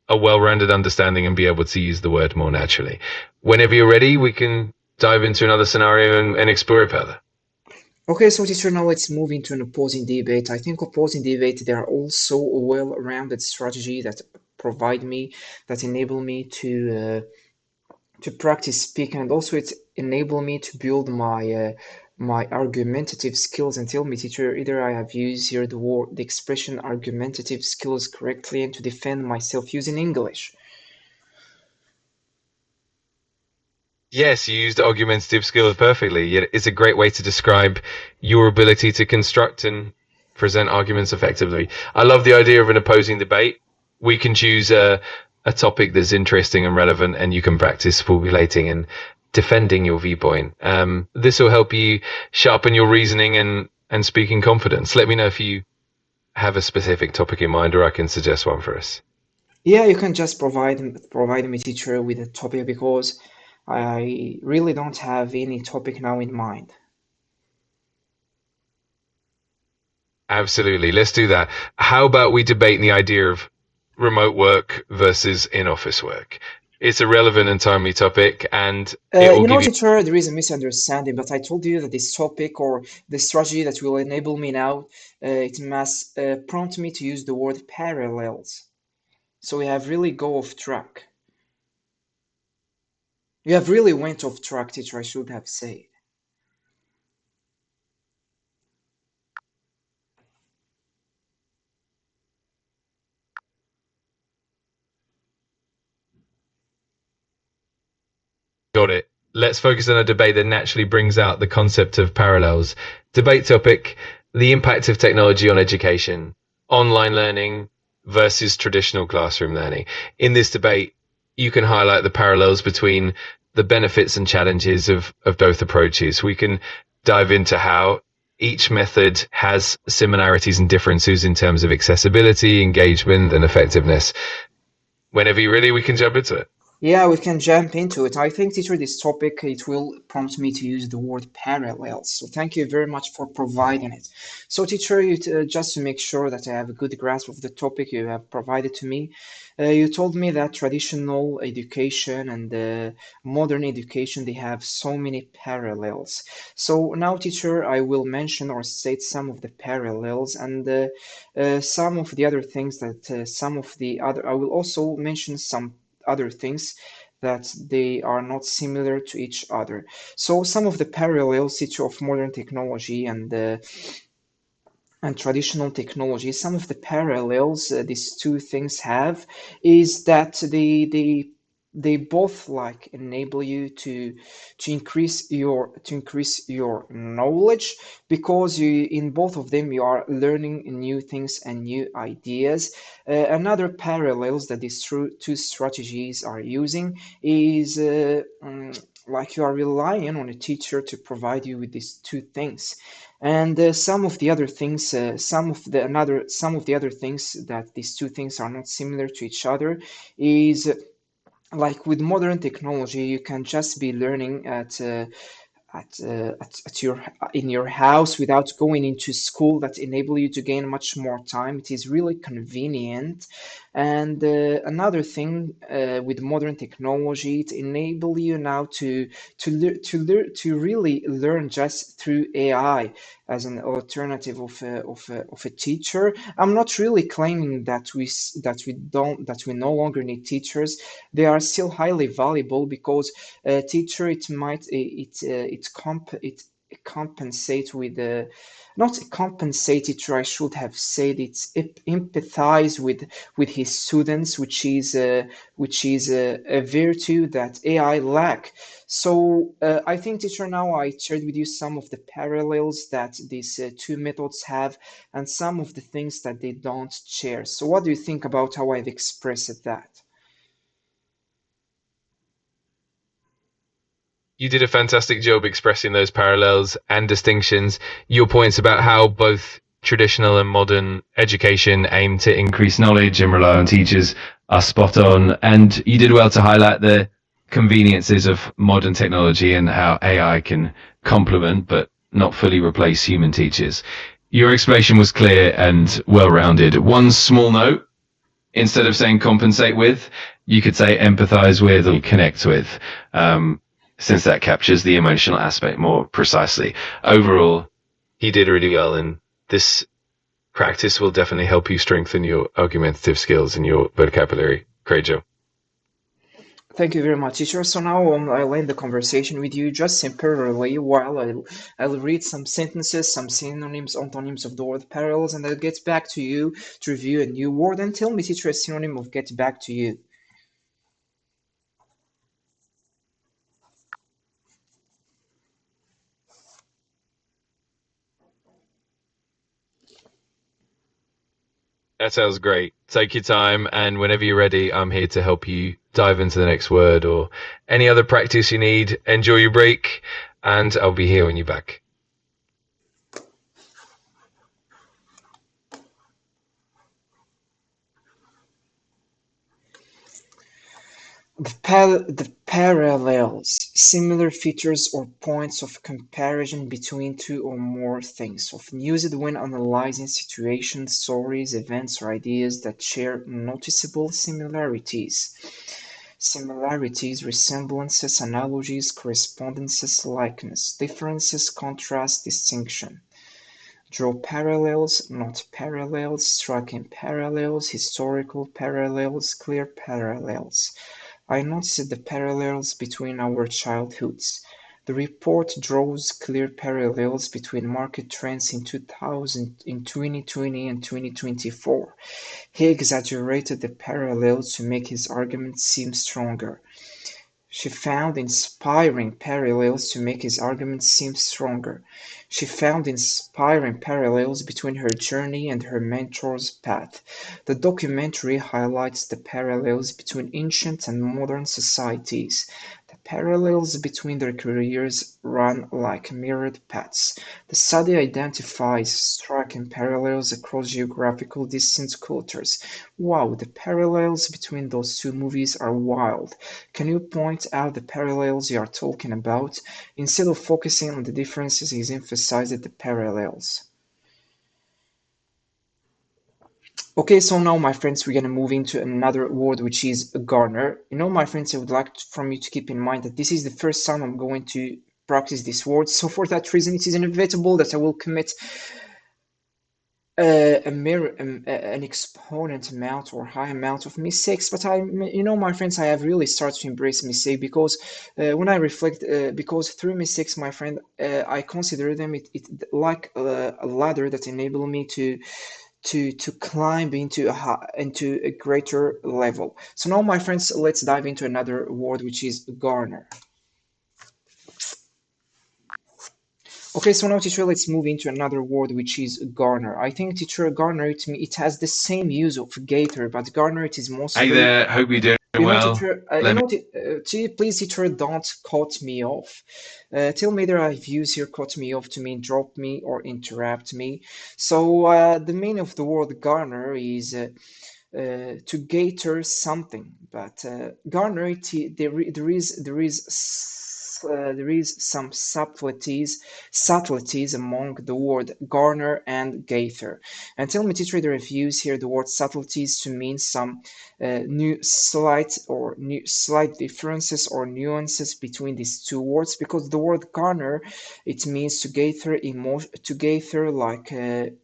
Speaker 3: a well rounded understanding and be able to use the word more naturally. Whenever you're ready, we can dive into another scenario and explore it further.
Speaker 1: Okay, so teacher, now let's move into an opposing debate. I think opposing debate, they are also a well-rounded strategy that provide me, that enable me to practice speaking, and also it enable me to build my argumentative skills. And tell me, teacher, either I have used here the expression argumentative skills correctly and to defend myself using English.
Speaker 3: Yes, you used argumentative skills perfectly. It's a great way to describe your ability to construct and present arguments effectively. I love the idea of an opposing debate. We can choose a topic that's interesting and relevant, and you can practice formulating and defending your viewpoint. This will help you sharpen your reasoning and speaking confidence. Let me know if you have a specific topic in mind, or I can suggest one for us.
Speaker 1: Yeah, you can just provide me, teacher, with a topic because I really don't have any topic now in mind.
Speaker 3: Absolutely. Let's do that. How about we debate the idea of remote work versus in office work? It's a relevant and timely topic, and it will
Speaker 1: You know,
Speaker 3: give you.
Speaker 1: teacher, there is a misunderstanding, but I told you that this topic or the strategy that will enable me now, it must prompt me to use the word parallels. So we have really go off track. You have really went off track, teacher, I should have said.
Speaker 3: Got it. Let's focus on a debate that naturally brings out the concept of parallels. Debate topic: the impact of technology on education, online learning versus traditional classroom learning. In this debate, you can highlight the parallels between the benefits and challenges of both approaches. We can dive into how each method has similarities and differences in terms of accessibility, engagement, and effectiveness. Whenever you're ready, we can jump into it.
Speaker 1: Yeah, we can jump into it. I think, teacher, this topic it will prompt me to use the word parallels. So thank you very much for providing it. So, teacher, just to make sure that I have a good grasp of the topic you have provided to me, you told me that traditional education and modern education they have so many parallels. So now, teacher, I will mention or state some of the parallels and some of the other things that some of the other. I will also mention some other things that they are not similar to each other. So some of the parallels of modern technology and traditional technology, some of the parallels these two things have is that they both like enable you to increase your knowledge because you in both of them you are learning new things and new ideas. Another parallels that these two strategies are using is like you are relying on a teacher to provide you with these two things and some of the other things that these two things are not similar to each other is like with modern technology you can just be learning at your in your house without going into school that enable you to gain much more time. It is really convenient. And another thing with modern technology, it enable you now to really learn just through AI as an alternative of a teacher. I'm not really claiming that we no longer need teachers. They are still highly valuable because a teacher it might it compensate with not compensate it, or I should have said it's empathize with his students, which is a virtue that AI lack. So I think, teacher, now I shared with you some of the parallels that these two methods have, and some of the things that they don't share. So what do you think about how I've expressed that?
Speaker 3: You did a fantastic job expressing those parallels and distinctions. Your points about how both traditional and modern education aim to increase knowledge and rely on teachers are spot on. And you did well to highlight the conveniences of modern technology and how AI can complement but not fully replace human teachers. Your explanation was clear and well rounded. One small note: instead of saying compensate with, you could say empathize with or connect with, since that captures the emotional aspect more precisely. Overall, he did really well, and this practice will definitely help you strengthen your argumentative skills and your vocabulary. Great job.
Speaker 1: Thank you very much, teacher. So now I'll end the conversation with you just temporarily while I'll read some sentences, some synonyms, antonyms of the word parallels, and I'll get back to you to review a new word. And tell me, teacher, a synonym of get back to you.
Speaker 3: That sounds great. Take your time, and whenever you're ready, I'm here to help you dive into the next word or any other practice you need. Enjoy your break, and I'll be here when you're back.
Speaker 1: The parallels, similar features or points of comparison between two or more things, often used when analyzing situations, stories, events, or ideas that share noticeable similarities. Similarities, resemblances, analogies, correspondences, likeness, differences, contrast, distinction. Draw parallels, not parallels, striking parallels, historical parallels, clear parallels. I noticed the parallels between our childhoods. The report draws clear parallels between market trends in 2020 and 2024. He exaggerated the parallels to make his argument seem stronger. She found inspiring parallels to make his argument seem stronger. She found inspiring parallels between her journey and her mentor's path. The documentary highlights the parallels between ancient and modern societies. The parallels between their careers run like mirrored paths. The study identifies striking parallels across geographical distant cultures. Wow, the parallels between those two movies are wild. Can you point out the parallels you are talking about? Instead of focusing on the differences, he's emphasized the parallels. Okay, so now, my friends, we're gonna move into another word, which is garner. My friends, I would like from you to keep in mind that this is the first time I'm going to practice this word. So for that reason, it is inevitable that I will commit an exponent amount or high amount of mistakes. But my friends, I have really started to embrace mistake because when I reflect, because through mistakes, my friend, I consider them it like a ladder that enable me to climb into a greater level. So now, my friends, let's dive into another word, which is garner. Okay, so now, teacher, let's move into another word, which is garner. I think, teacher, garner, it has the same use of gator, but garner, it is
Speaker 2: Hey
Speaker 1: mostly,
Speaker 2: there, hope you're doing well.
Speaker 1: teacher,
Speaker 2: Let me.
Speaker 1: please, teacher, don't cut me off. Tell me that I've used here cut me off to mean drop me or interrupt me. So the meaning of the word garner is to gator something, but garner, there is some subtleties among the word garner and gather. And tell me, teacher, the reviews here the word subtleties to mean some new slight differences or nuances between these two words, because the word garner, it means to gather emotion, to gather like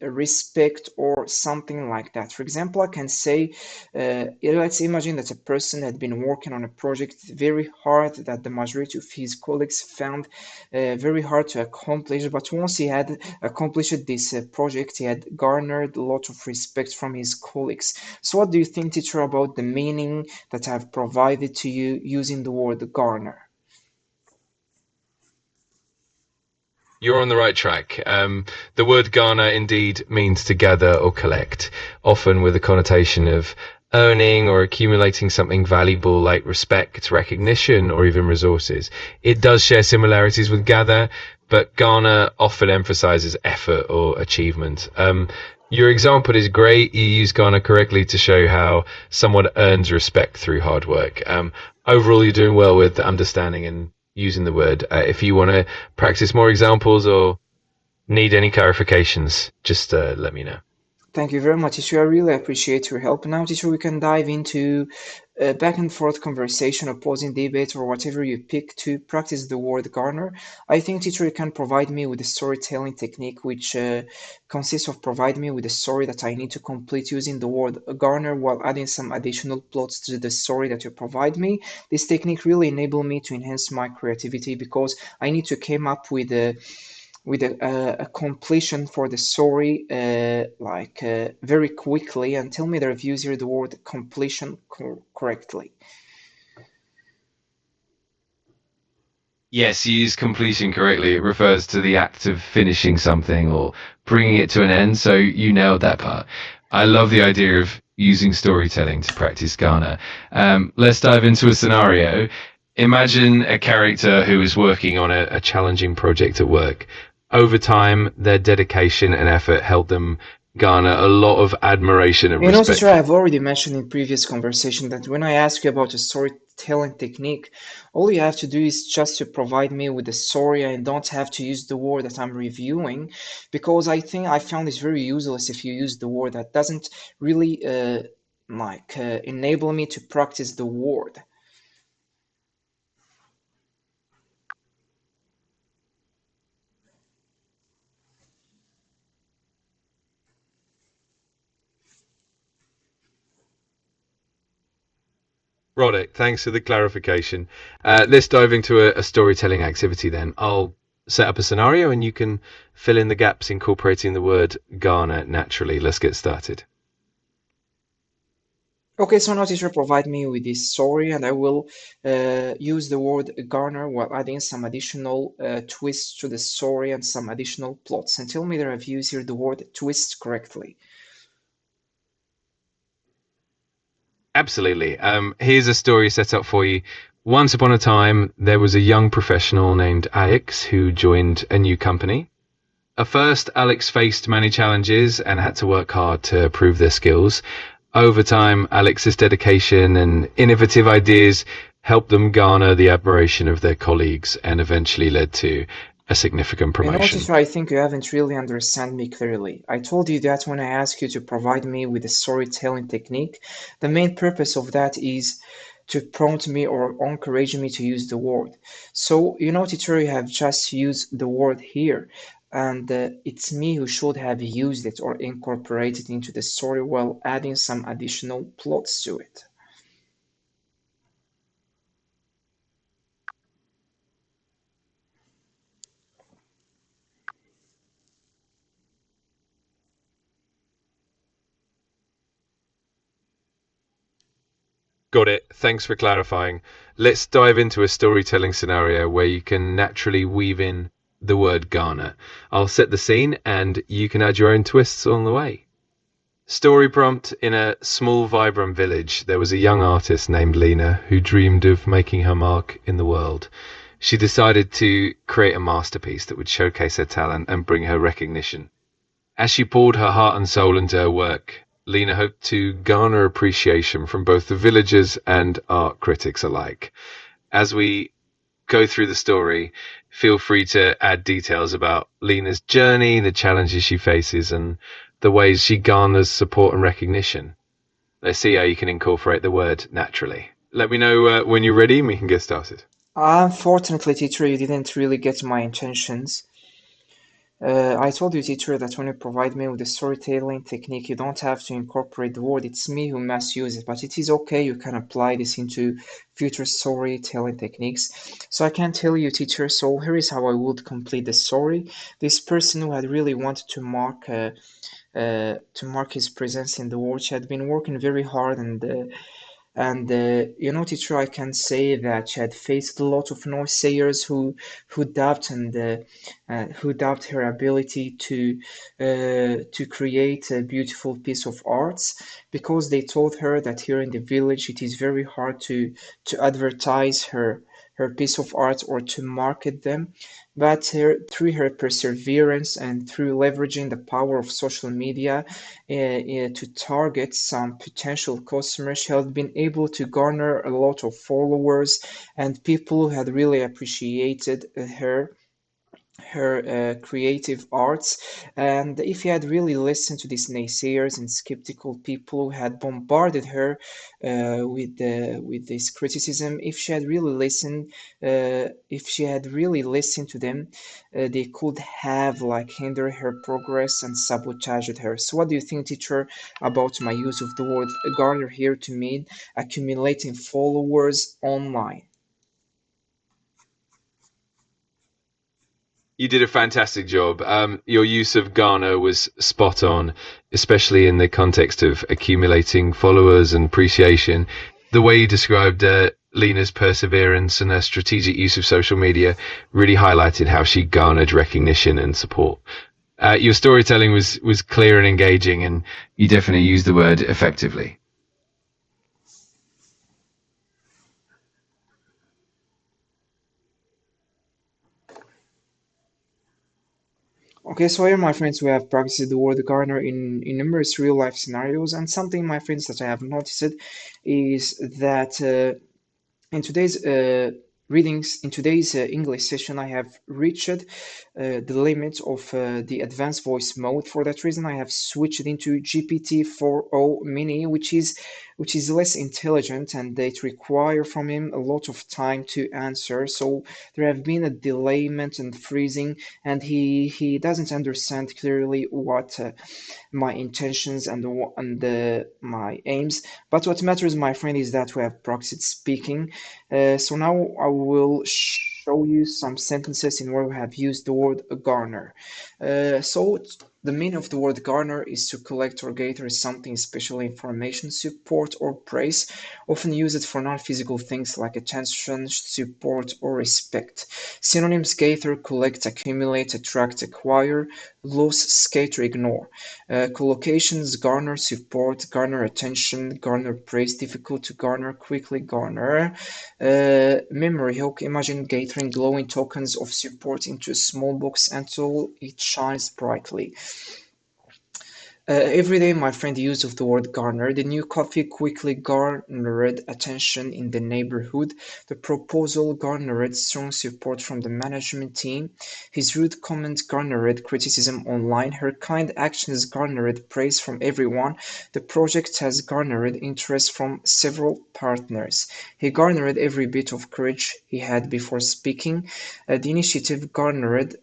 Speaker 1: respect or something like that. For example, I can say, let's imagine that a person had been working on a project very hard that the majority of his colleagues found very hard to accomplish, but once he had accomplished this project, he had garnered a lot of respect from his colleagues. So what do you think, teacher, about the meaning that I've provided to you using the word garner?
Speaker 3: You're on the right track. The word garner indeed means to gather or collect, often with a connotation of earning or accumulating something valuable like respect, recognition, or even resources. It does share similarities with gather, but garner often emphasizes effort or achievement. Your example is great. You use garner correctly to show how someone earns respect through hard work. Overall, you're doing well with understanding and using the word. If you want to practice more examples or need any clarifications, just let me know.
Speaker 1: Thank you very much, teacher. I really appreciate your help. Now, teacher, we can dive into a back and forth conversation, opposing debate, or whatever you pick to practice the word garner. I think, teacher, you can provide me with a storytelling technique, which consists of provide me with a story that I need to complete using the word garner while adding some additional plots to the story that you provide me. This technique really enabled me to enhance my creativity because I need to come up with a completion for the story very quickly, and tell me the reviews here the word completion correctly.
Speaker 3: Yes, you use completion correctly. It refers to the act of finishing something or bringing it to an end, so you nailed that part. I love the idea of using storytelling to practice Ghana. Let's dive into a scenario. Imagine a character who is working on a challenging project at work. Over time, their dedication and effort helped them garner a lot of admiration and
Speaker 1: You know, teacher,
Speaker 3: respect.
Speaker 1: I have already mentioned in previous conversation that when I ask you about a storytelling technique, all you have to do is just to provide me with the story and don't have to use the word that I'm reviewing, because I think I found this very useless if you use the word that doesn't really enable me to practice the word.
Speaker 3: Roddick, thanks for the clarification. Let's dive into a storytelling activity then. I'll set up a scenario and you can fill in the gaps incorporating the word garner naturally. Let's get started.
Speaker 1: Okay, so now teacher provide me with this story and I will use the word garner while adding some additional twists to the story and some additional plots. And tell me that I've used here the word twist correctly.
Speaker 3: Absolutely. Here's a story set up for you. Once upon a time, there was a young professional named Alex who joined a new company. At first, Alex faced many challenges and had to work hard to prove their skills. Over time, Alex's dedication and innovative ideas helped them garner the admiration of their colleagues and eventually led to a significant
Speaker 1: You know,
Speaker 3: promotion.
Speaker 1: teacher, I think you haven't really understand me clearly. I told you that when I asked you to provide me with a storytelling technique, the main purpose of that is to prompt me or encourage me to use the word. So, you know, teacher, you have just used the word here, and it's me who should have used it or incorporated into the story while adding some additional plots to it.
Speaker 3: Got it. Thanks for clarifying. Let's dive into a storytelling scenario where you can naturally weave in the word garner. I'll set the scene and you can add your own twists on the way. Story prompt: in a small, vibrant village, there was a young artist named Lena who dreamed of making her mark in the world. She decided to create a masterpiece that would showcase her talent and bring her recognition. As she poured her heart and soul into her work, Lena hoped to garner appreciation from both the villagers and art critics alike. As we go through the story, feel free to add details about Lena's journey, the challenges she faces, and the ways she garners support and recognition. Let's see how you can incorporate the word naturally. Let me know when you're ready and we can get started.
Speaker 1: Unfortunately, teacher, you didn't really get my intentions. I told you, teacher, that when you provide me with the storytelling technique, you don't have to incorporate the word. It's me who must use it, but it is okay. You can apply this into future storytelling techniques. So I can tell you, teacher. So here is how I would complete the story. This person who had really wanted to mark his presence in the world, she had been working very hard and teacher, I can say that she had faced a lot of naysayers who doubt who doubt her ability to create a beautiful piece of art because they told her that here in the village it is very hard to advertise her piece of art or to market them. But through her perseverance and through leveraging the power of social media to target some potential customers, she had been able to garner a lot of followers and people who had really appreciated her creative arts. And if he had really listened to these naysayers and skeptical people who had bombarded her with this criticism, if she had really listened to them, they could have like hindered her progress and sabotaged her. So, what do you think, teacher, about my use of the word garner here to mean accumulating followers online?
Speaker 3: You did a fantastic job. Your use of garner was spot on, especially in the context of accumulating followers and appreciation. The way you described Lena's perseverance and her strategic use of social media really highlighted how she garnered recognition and support. Your storytelling was clear and engaging, and you definitely used the word effectively.
Speaker 1: Okay, so here, my friends, we have practiced the word garner in numerous real life scenarios, and something, my friends, that I have noticed is that in today's in today's English session, I have reached the limit of the advanced voice mode. For that reason, I have switched into GPT 4.0 Mini, which is less intelligent and it requires from him a lot of time to answer. So there have been a delayment and freezing, and he doesn't understand clearly what my intentions and my aims. But what matters, my friend, is that we have practiced speaking. So now I will show you some sentences in where we have used the word garner. So the meaning of the word garner is to collect or gather something, especially information, support, or praise, often used for non-physical things like attention, support, or respect. Synonyms: gather, collect, accumulate, attract, acquire, lose, scatter, ignore. Collocations: garner support, garner attention, garner praise, difficult to garner, quickly garner. Memory hook: imagine gathering glowing tokens of support into a small box until it shines brightly. Every day, my friend used of the word garner. The new coffee quickly garnered attention in the neighborhood. The proposal garnered strong support from the management team. His rude comment garnered criticism online. Her kind actions garnered praise from everyone. The project has garnered interest from several partners. He garnered every bit of courage he had before speaking. The initiative garnered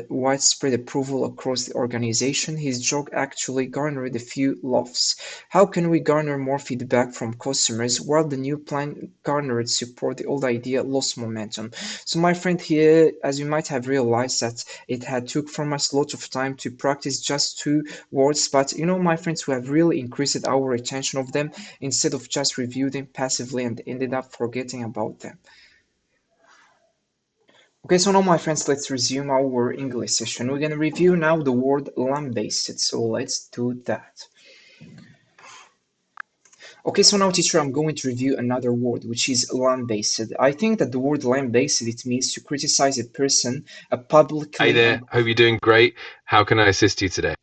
Speaker 1: widespread approval across the organization. His joke actually garnered a few laughs. How can we garner more feedback from customers? While the new plan garnered support, the old idea lost momentum. So, my friend, here, as you might have realized, that it had took from us a lot of time to practice just two words, but my friends, we have really increased our retention of them instead of just review them passively and ended up forgetting about them. Okay, so now, my friends, let's resume our English session. We're gonna review now the word lambaste. So let's do that. Okay, so now, teacher, I'm going to review another word, which is lambasted. I think that the word lambasted, it means to criticize a person
Speaker 3: Hey
Speaker 1: publicly
Speaker 3: there,
Speaker 1: and
Speaker 3: hope you're doing great. How can I assist you today?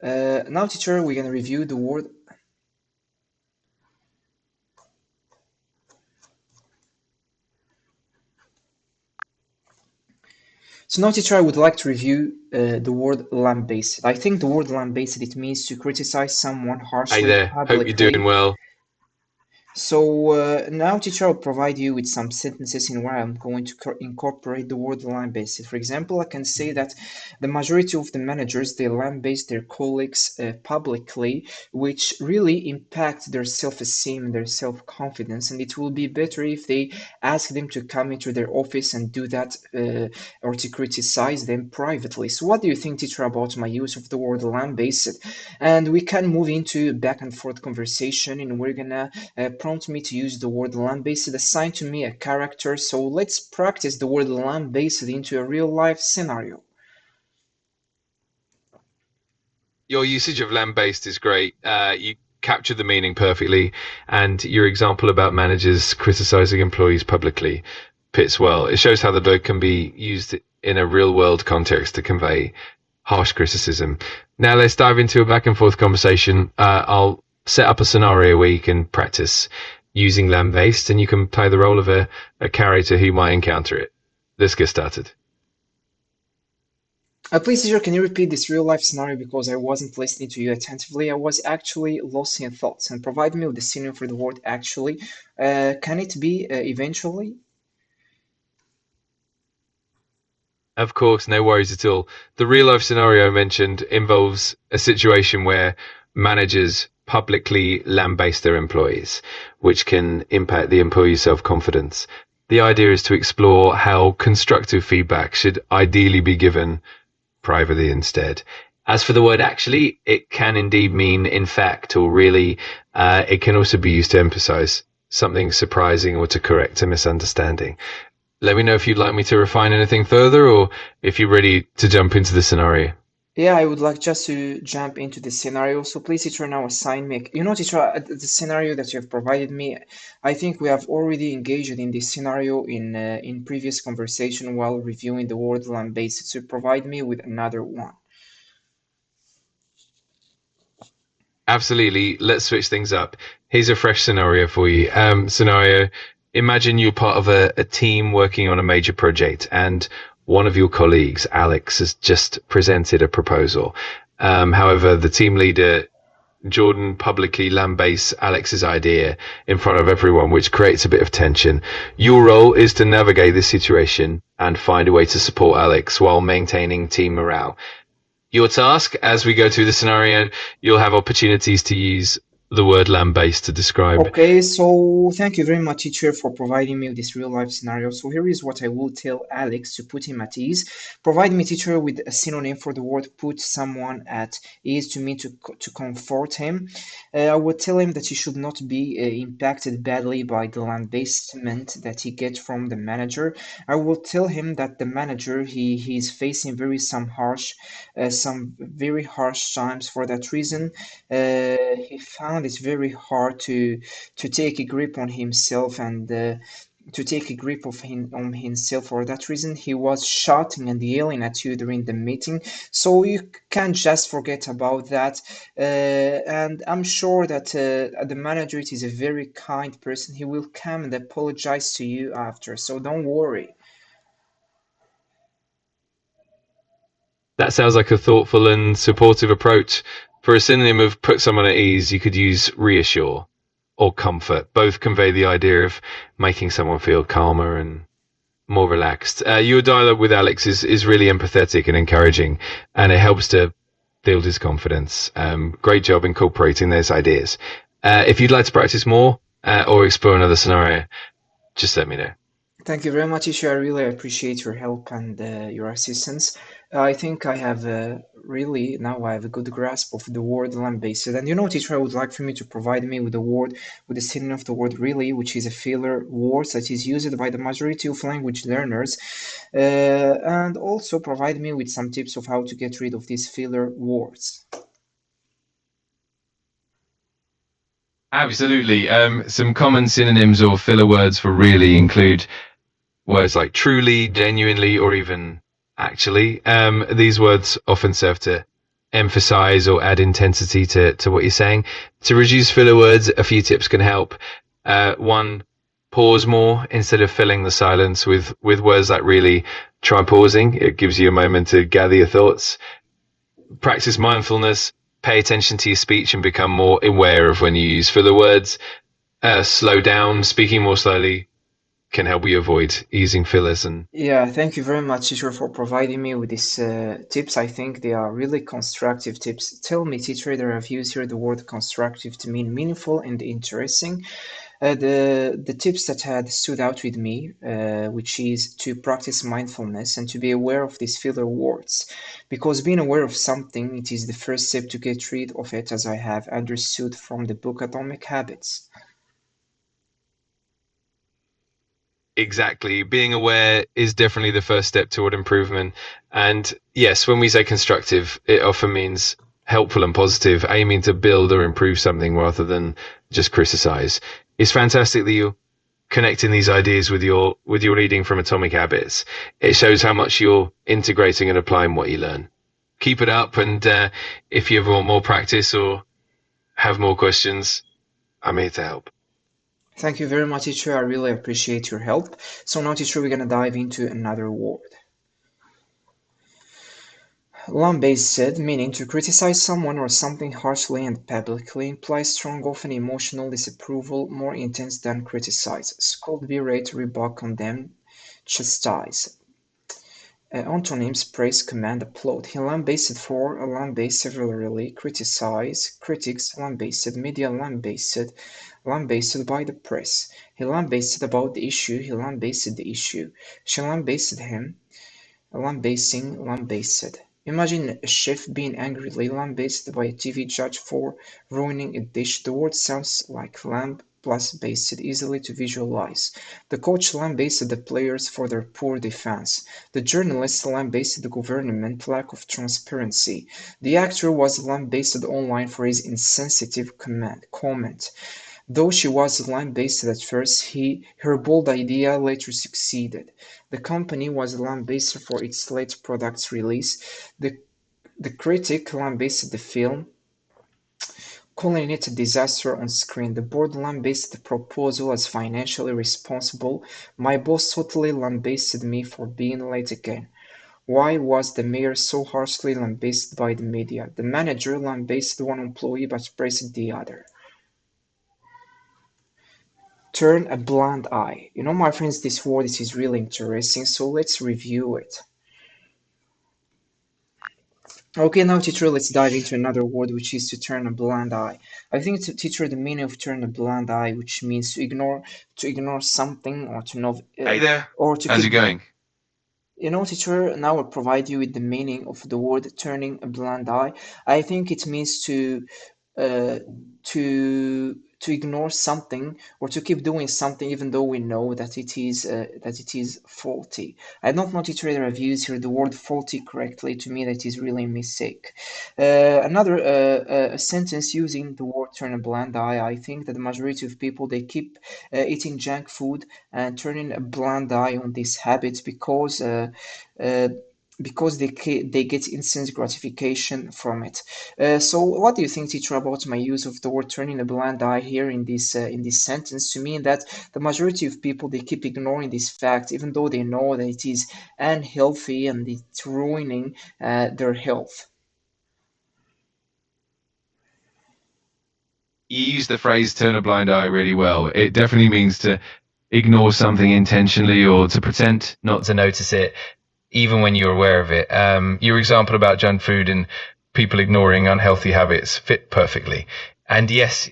Speaker 1: now, teacher, we're gonna review the word. So now, teacher, I would like to review the word lambaste. I think the word lambaste, it means to criticize someone
Speaker 3: Hey
Speaker 1: harshly,
Speaker 3: there, hope you're doing
Speaker 1: publicly.
Speaker 3: well.
Speaker 1: So now, teacher, I'll provide you with some sentences in where I'm going to incorporate the word lambaste. For example, I can say that the majority of the managers, they lambaste their colleagues publicly, which really impact their self-esteem and their self-confidence. And it will be better if they ask them to come into their office and do that, or to criticize them privately. So what do you think, teacher, about my use of the word lambaste? And we can move into back and forth conversation, and we're gonna prompt me to use the word lambaste, assign to me a character. So let's practice the word lambaste into a real life scenario.
Speaker 3: Your usage of lambaste is great. You captured the meaning perfectly, and your example about managers criticizing employees publicly fits well. It shows how the word can be used in a real world context to convey harsh criticism. Now let's dive into a back and forth conversation. I'll set up a scenario where you can practice using lambaste, and you can play the role of a character who might encounter it. Let's get started.
Speaker 1: Please, teacher, can you repeat this real life scenario because I wasn't listening to you attentively? I was actually lost in thoughts, and provide me with the synonym for the word actually. Can it be eventually?
Speaker 3: Of course, no worries at all. The real life scenario I mentioned involves a situation where managers publicly lambaste their employees, which can impact the employee's self confidence. The idea is to explore how constructive feedback should ideally be given privately instead. As for the word actually, it can indeed mean in fact, or really. It can also be used to emphasize something surprising or to correct a misunderstanding. Let me know if you'd like me to refine anything further, or if you're ready to jump into the scenario.
Speaker 1: Yeah, I would like just to jump into the scenario. So please, teacher, now assign me. You know, teacher, the scenario that you have provided me, I think we have already engaged in this scenario in previous conversation while reviewing the word lambaste. So provide me with another one.
Speaker 3: Absolutely. Let's switch things up. Here's a fresh scenario for you. Scenario: imagine you're part of a team working on a major project, and one of your colleagues, Alex, has just presented a proposal. However, the team leader, Jordan, publicly lambastes Alex's idea in front of everyone, which creates a bit of tension. Your role is to navigate this situation and find a way to support Alex while maintaining team morale. Your task, as we go through the scenario, you'll have opportunities to use the word lambaste to describe.
Speaker 1: Okay, so thank you very much, teacher, for providing me with this real life scenario. So here is what I will tell Alex to put him at ease. Provide me, teacher, with a synonym for the word put someone at ease to mean to comfort him. I would tell him that he should not be impacted badly by the lambastement that he gets from the manager. I will tell him that the manager he is facing some very harsh times. For that reason, he found it very hard to take a grip on himself and to take a grip of him on himself. For that reason, he was shouting and yelling at you during the meeting. So you can't just forget about that. And I'm sure that the manager is a very kind person. He will come and apologize to you after. So don't worry.
Speaker 3: That sounds like a thoughtful and supportive approach. For a synonym of put someone at ease, you could use reassure or comfort. Both convey the idea of making someone feel calmer and more relaxed. Your dialogue with Alex is really empathetic and encouraging, and it helps to build his confidence. Great job incorporating those ideas. If you'd like to practice more or explore another scenario, just let me know.
Speaker 1: Thank you very much, Ishu. I really appreciate your help and your assistance. I think I have really now I have a good grasp of the word land-based. And you know, teacher, I would like for me to provide me with a word with the synonym of the word really, which is a filler word that is used by the majority of language learners, and also provide me with some tips of how to get rid of these filler words.
Speaker 3: Absolutely. Some common synonyms or filler words for really include words like truly, genuinely, or even actually. These words often serve to emphasize or add intensity to what you're saying. To reduce filler words, a few tips can help. One, pause more instead of filling the silence with words like really. Try pausing. It gives you a moment to gather your thoughts. Practice mindfulness. Pay attention to your speech and become more aware of when you use filler words. Slow down. Speaking more slowly can help you avoid using fillers. And
Speaker 1: Yeah, thank you very much, teacher, for providing me with these tips. I think they are really constructive tips. Tell me, teacher, that I've used here the word constructive to mean meaningful and interesting. The tips that had stood out with me, which is to practice mindfulness and to be aware of these filler words, because being aware of something, it is the first step to get rid of it, as I have understood from the book Atomic Habits.
Speaker 3: exactly, being aware is definitely the first step toward improvement. And yes, when we say constructive, it often means helpful and positive, aiming to build or improve something rather than just criticize. It's fantastic that you're connecting these ideas with your reading from Atomic Habits. It shows how much you're integrating and applying what you learn. Keep it up, and if you ever want more practice or have more questions, I'm here to help.
Speaker 1: Thank you very much, teacher. I really appreciate your help. So now, teacher, we're gonna dive into another word. Lambasted, meaning to criticize someone or something harshly and publicly, implies strong, often emotional disapproval, more intense than criticize. Scold, berate, rebuke, condemn, chastise. Antonyms: praise, command, applaud. He lambasted for, lambaste severally, criticize, critics, lambasted, media, lambasted, lambasted by the press. He lambasted about the issue, he lambasted the issue. She lambasted him, lambasting, lambasted. Imagine a chef being angrily lambasted by a TV judge for ruining a dish. The word sounds like lamb plus basted, easily to visualize. The coach lambasted the players for their poor defense. The journalist lambasted the government lack of transparency. The actor was lambasted online for his insensitive comment. Though she was lambasted at first, her bold idea later succeeded. The company was lambasted for its late product's release. The, the critic lambasted the film, calling it a disaster on screen. The board lambasted the proposal as financially responsible. My boss totally lambasted me for being late again. Why was the mayor so harshly lambasted by the media? The manager lambasted one employee but praised the other. Turn a blind eye. You know, my friends, this word is really interesting, so let's review it. Okay, now teacher, let's dive into another word, which is to turn a blind eye. I think, teacher, the meaning of turn a blind eye, which means to ignore something, or to know,
Speaker 3: Hey there,
Speaker 1: or to
Speaker 3: how's it
Speaker 1: keep.
Speaker 3: going?
Speaker 1: You know, teacher, now I'll provide you with the meaning of the word turning a blind eye. I think it means uh, to ignore something or to keep doing something even though we know that it is faulty. I don't know, teacher, whether I've used here the word faulty correctly. To me, that is really a mistake. Another a sentence using the word turn a blind eye. I think that the majority of people they keep eating junk food and turning a blind eye on these habits uh, because they get instant gratification from it. So, what do you think, teacher, about my use of the word turning a blind eye here in this sentence? To mean that the majority of people they keep ignoring this fact, even though they know that it is unhealthy and it's ruining their health.
Speaker 3: You use the phrase turn a blind eye really well. It definitely means to ignore something intentionally or to pretend not to notice it, even when you're aware of it. Your example about junk food and people ignoring unhealthy habits fit perfectly. And yes,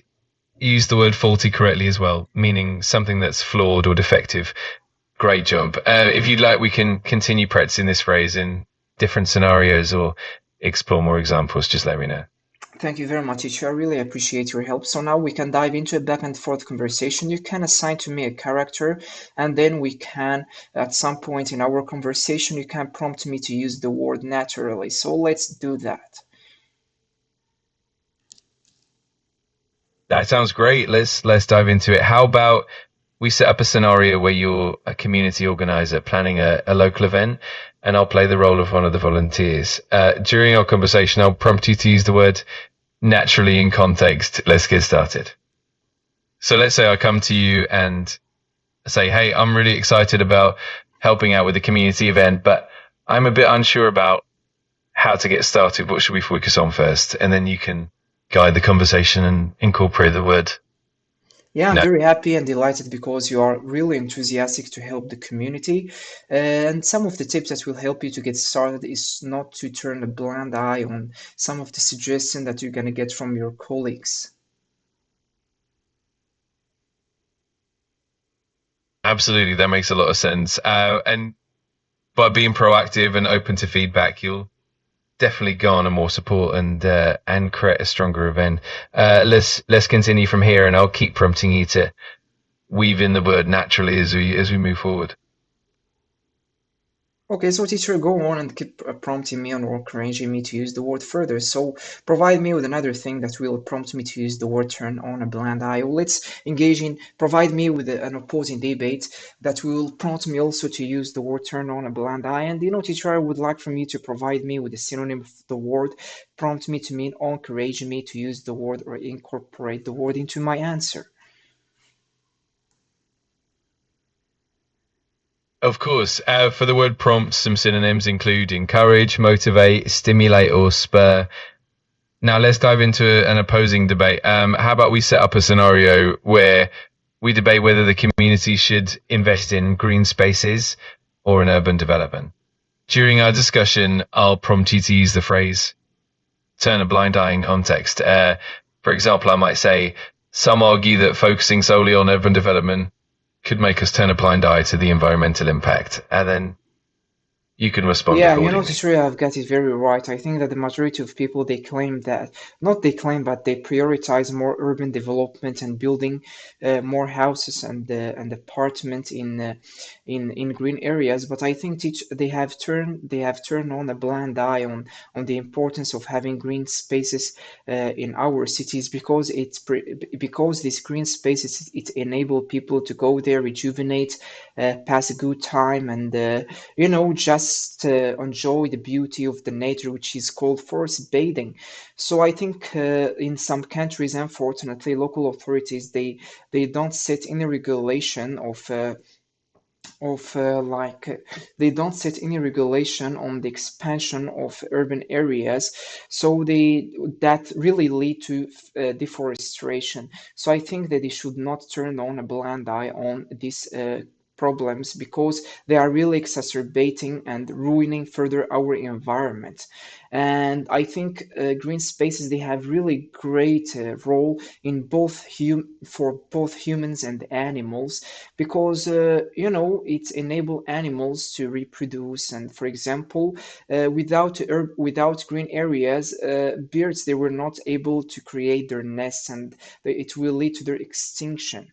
Speaker 3: use the word faulty correctly as well, meaning something that's flawed or defective. Great job. If you'd like, we can continue practicing this phrase in different scenarios or explore more examples. Just let me know.
Speaker 1: Thank you very much, teacher. I really appreciate your help. So now we can dive into a back and forth conversation. You can assign to me a character, and then we can, at some point in our conversation, you can prompt me to use the word naturally. So let's do that.
Speaker 3: That sounds great. Let's dive into it. How about we set up a scenario where you're a community organizer planning a local event, and I'll play the role of one of the volunteers. During our conversation, I'll prompt you to use the word naturally in context. Let's get started. So let's say I come to you and say, hey, I'm really excited about helping out with the community event, but I'm a bit unsure about how to get started. What should we focus on first? And then you can guide the conversation and incorporate the word.
Speaker 1: Yeah, I'm
Speaker 3: No,
Speaker 1: very happy and delighted because you are really enthusiastic to help the community. And some of the tips that will help you to get started is not to turn a blind eye on some of the suggestions that you're going to get from your colleagues.
Speaker 3: absolutely. That makes a lot of sense. And by being proactive and open to feedback, you'll definitely garner more support and create a stronger event. Let's continue from here, and I'll keep prompting you to weave in the word naturally as we move forward.
Speaker 1: Okay, so teacher, go on and keep prompting me or encouraging me to use the word further. So provide me with another thing that will prompt me to use the word turn on a blind eye. Or let's engage in, provide me with an opposing debate that will prompt me also to use the word turn on a blind eye. And teacher, I would like from you to provide me with a synonym of the word, prompt me to mean or encourage me to use the word or incorporate the word into my answer.
Speaker 3: Of course, for the word prompt, some synonyms include encourage, motivate, stimulate, or spur. Now let's dive into an opposing debate. How about we set up a scenario where we debate whether the community should invest in green spaces or in urban development. During our discussion, I'll prompt you to use the phrase turn a blind eye in context. For example, I might say, some argue that focusing solely on urban development could make us turn a blind eye to the environmental impact. And then you can respond
Speaker 1: Yeah,
Speaker 3: accordingly.
Speaker 1: Tushri, I've got it very right. I think that the majority of people they claim that, not they claim, but they prioritize more urban development and building more houses and apartments in green areas. But I think they have turned on a blind eye on the importance of having green spaces in our cities because these green spaces it enable people to go there, rejuvenate, pass a good time, and just enjoy the beauty of the nature, which is called forest bathing. So I think in some countries, unfortunately, local authorities they don't set any regulation of they don't set any regulation on the expansion of urban areas, so that really lead to deforestation. So I think that they should not turn on a blind eye on these problems because they are really exacerbating and ruining further our environment. And I think green spaces they have really great role in for both humans and animals because it enable animals to reproduce. And for example, without green areas, birds they were not able to create their nests, and it will lead to their extinction.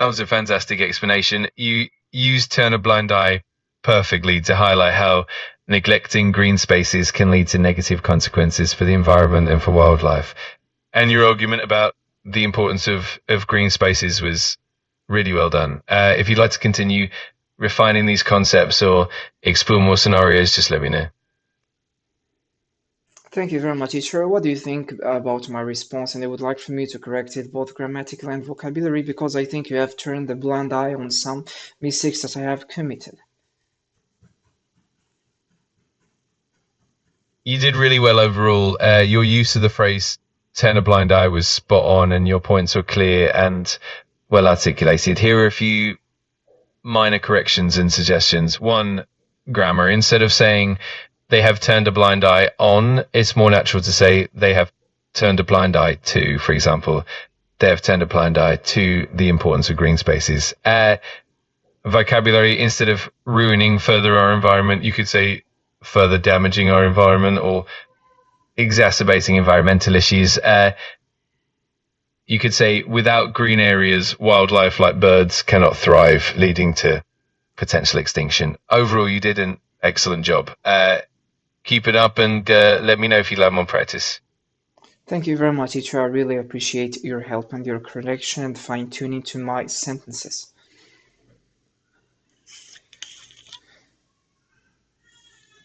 Speaker 3: That was a fantastic explanation. You used turn a blind eye perfectly to highlight how neglecting green spaces can lead to negative consequences for the environment and for wildlife. And your argument about the importance of green spaces was really well done. If you'd like to continue refining these concepts or explore more scenarios, just let me know.
Speaker 1: Thank you very much, teacher. What do you think about my response? And I would like for me to correct it both grammatically and vocabulary because I think you have turned a blind eye on some mistakes that I have committed.
Speaker 3: You did really well overall. Your use of the phrase turn a blind eye was spot on, and your points were clear and well articulated. Here are a few minor corrections and suggestions. One, grammar. Instead of saying they have turned a blind eye on, it's more natural to say they have turned a blind eye to, for example, they have turned a blind eye to the importance of green spaces. Vocabulary, instead of ruining further our environment, you could say further damaging our environment or exacerbating environmental issues. You could say without green areas, wildlife like birds cannot thrive, leading to potential extinction. Overall, you did an excellent job. Keep it up and let me know if you like more practice.
Speaker 1: Thank you very much, teacher. I really appreciate your help and your correction and fine tuning to my sentences.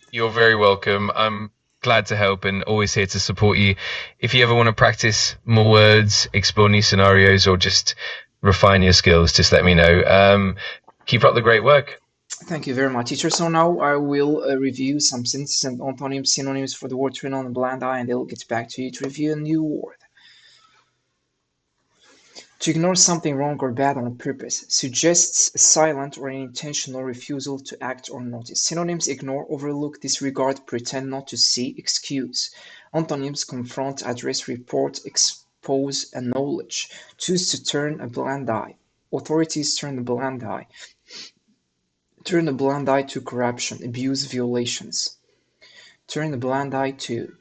Speaker 3: You're very welcome. I'm glad to help and always here to support you. If you ever want to practice more words, explore new scenarios, or just refine your skills, just let me know. Keep up the great work.
Speaker 1: Thank you very much, teacher. So now I will review some sentences and antonyms, synonyms for the word turn on the blind eye, and they'll get back to you to review a new word. To ignore something wrong or bad on purpose suggests a silent or an intentional refusal to act or notice. Synonyms: ignore, overlook, disregard, pretend not to see, excuse. Antonyms: confront, address, report, expose, acknowledge. Choose to turn a blind eye. Authorities turn a blind eye. Turn a blind eye to corruption, abuse, violations. Turn a blind eye to.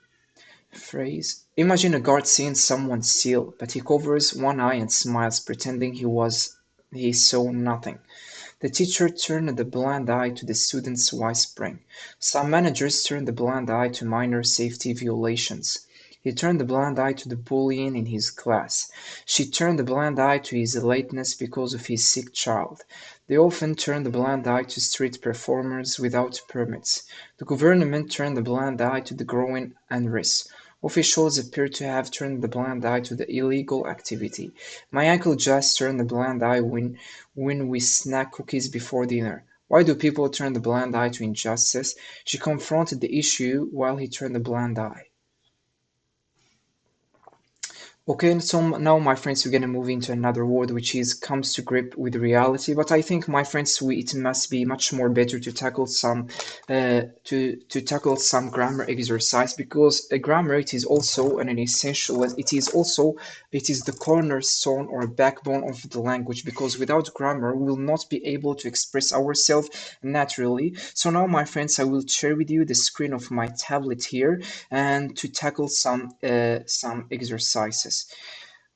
Speaker 1: Phrase: imagine a guard seeing someone steal, but he covers one eye and smiles, pretending he saw nothing. The teacher turned the blind eye to the student's whispering. Some managers turn the blind eye to minor safety violations. He turned the blind eye to the bullying in his class. She turned the blind eye to his lateness because of his sick child. They often turn the blind eye to street performers without permits. The government turned the blind eye to the growing unrest. Officials appear to have turned the blind eye to the illegal activity. My uncle just turned the blind eye when we snack cookies before dinner. Why do people turn the blind eye to injustice? She confronted the issue while he turned the blind eye. Okay, so now, my friends, we're gonna move into another word which is comes to grip with reality. But I think, my friends, it must be much more better to tackle some grammar exercise, because a grammar, it is also an essential. It is the cornerstone or backbone of the language, because without grammar we will not be able to express ourselves naturally. So now, my friends, I will share with you the screen of my tablet here and to tackle some exercises.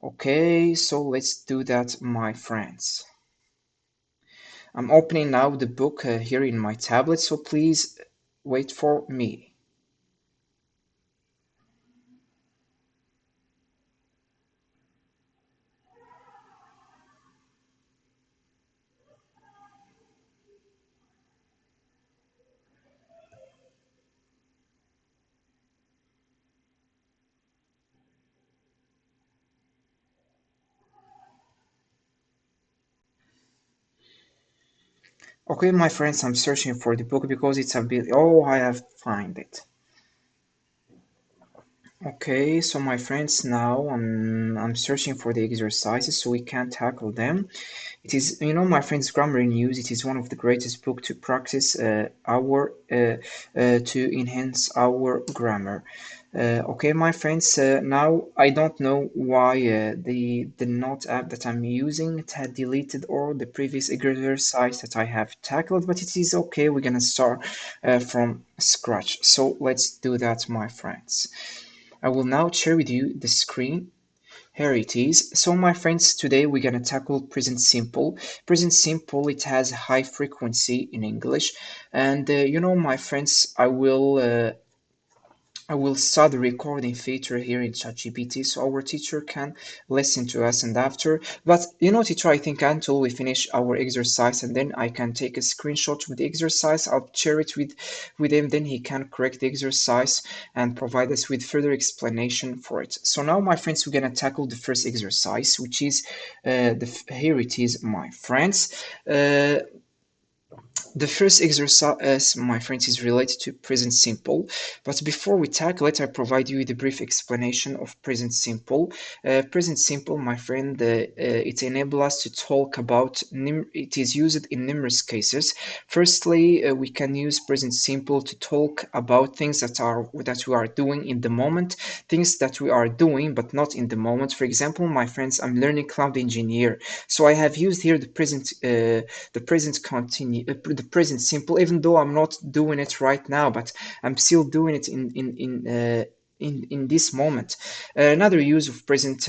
Speaker 1: Okay, so let's do that, my friends. I'm opening now the book here in my tablet, so please wait for me. Okay, my friends, I'm searching for the book because it's a bit. Oh, I have found it. Okay, so my friends, now I'm searching for the exercises so we can tackle them. It is, my friends, Grammar in Use. It is one of the greatest book to practice to enhance our grammar. Okay, my friends. Now I don't know why the Note app that I'm using it had deleted all the previous exercise that I have tackled, but it is okay. We're gonna start from scratch. So let's do that, my friends. I will now share with you the screen. Here it is. So my friends, today we're gonna tackle present simple. Present simple, it has high frequency in English, and my friends, I will start the recording feature here in ChatGPT so our teacher can listen to us and after. But teacher, I think until we finish our exercise and then I can take a screenshot with the exercise, I'll share it with him, then he can correct the exercise and provide us with further explanation for it. So now, my friends, we're gonna tackle the first exercise, which is here it is, my friends. The first exercise, my friends, is related to present simple. But before we tackle it, I provide you with a brief explanation of present simple. Present simple, my friend, it enables us to talk about, it is used in numerous cases. Firstly, we can use present simple to talk about things that we are doing in the moment, things that we are doing but not in the moment. For example, my friends, I'm learning cloud engineer, so I have used here the present simple, even though I'm not doing it right now, but I'm still doing it in this moment. Another use of present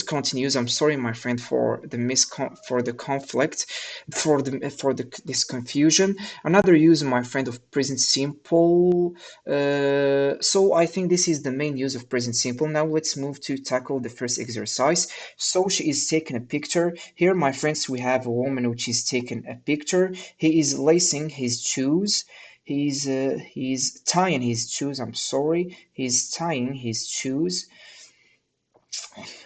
Speaker 1: continuous. I'm sorry, my friend, for the conflict, for this confusion. Another use, my friend, of present simple. So I think this is the main use of present simple. Now let's move to tackle the first exercise. So she is taking a picture. Here, my friends, we have a woman which is taking a picture. He is lacing his shoes. He's tying his shoes. I'm sorry. He's tying his shoes.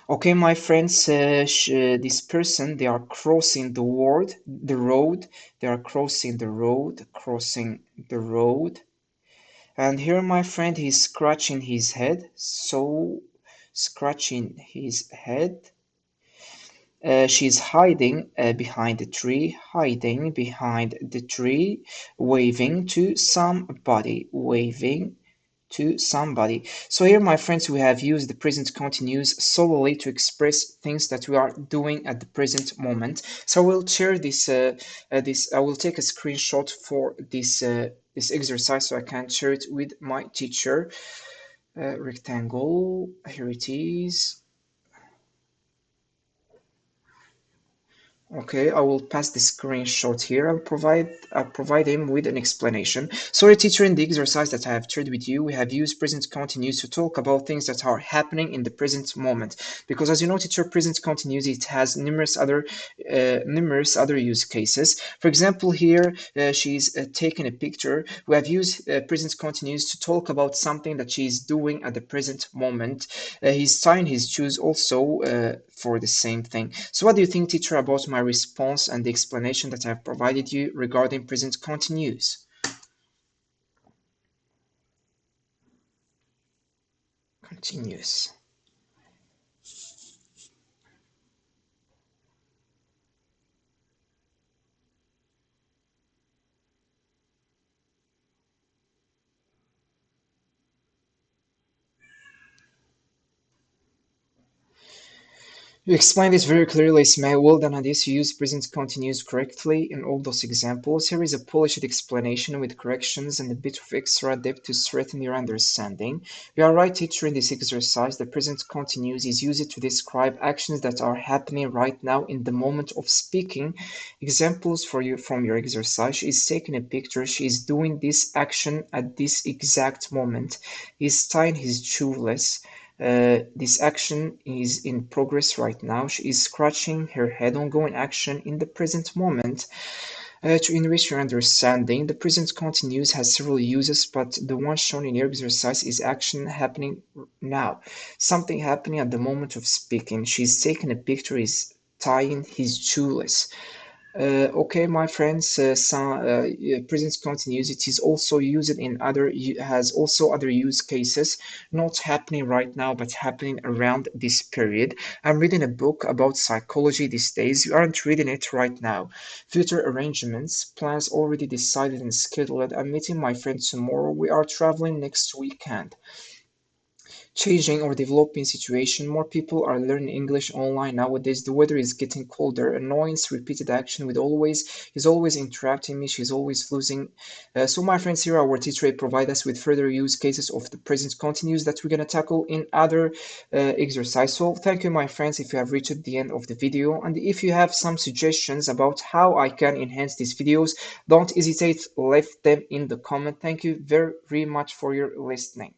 Speaker 1: Okay, my friends, this person, they are crossing the road. They are crossing the road, crossing the road. And here, my friend, he's scratching his head. So, scratching his head. She's hiding behind the tree, hiding behind the tree, waving to somebody, waving to somebody. So here, my friends, we have used the present continuous solely to express things that we are doing at the present moment. So I will share this. I will take a screenshot for this exercise so I can share it with my teacher. Rectangle. Here it is. Okay, I will pass the screenshot here. I'll provide him with an explanation. Sorry, teacher, in the exercise that I have shared with you, we have used present continuous to talk about things that are happening in the present moment. Because as you know, teacher, present continuous it has numerous other use cases. For example, here she's taking a picture. We have used present continuous to talk about something that she's doing at the present moment. He's tying his shoes also for the same thing. So what do you think, teacher, about my response and the explanation that I've provided you regarding present continuous? Continuous. You explained this very clearly, Ismail. Well done on this. You use present continuous correctly in all those examples. Here is a polished explanation with corrections and a bit of extra depth to strengthen your understanding. You are right, teacher, in this exercise. The present continuous is used to describe actions that are happening right now in the moment of speaking. Examples for you from your exercise. She is taking a picture. She is doing this action at this exact moment. He is tying his shoelace. This action is in progress right now. She is scratching her head, ongoing action in the present moment. To enrich your understanding, the present continuous has several uses, but the one shown in your exercise is action happening now. Something happening at the moment of speaking. She's taking a picture, is tying his shoelace. Okay, my friends, present continuous it is also used in other has also other use cases, not happening right now, but happening around this period. I'm reading a book about psychology these days. You aren't reading it right now. Future arrangements, plans already decided and scheduled. I'm meeting my friend tomorrow. We are traveling next weekend. Changing or developing situation. More people are learning English online nowadays. The weather is getting colder. Annoyance, repeated action with always. He's always interrupting me. She's always losing. So my friends, here our teacher provide us with further use cases of the present continuous that we're going to tackle in other exercise. So thank you, my friends, if you have reached the end of the video. And if you have some suggestions about how I can enhance these videos, don't hesitate, leave them in the comment. Thank you very much for your listening.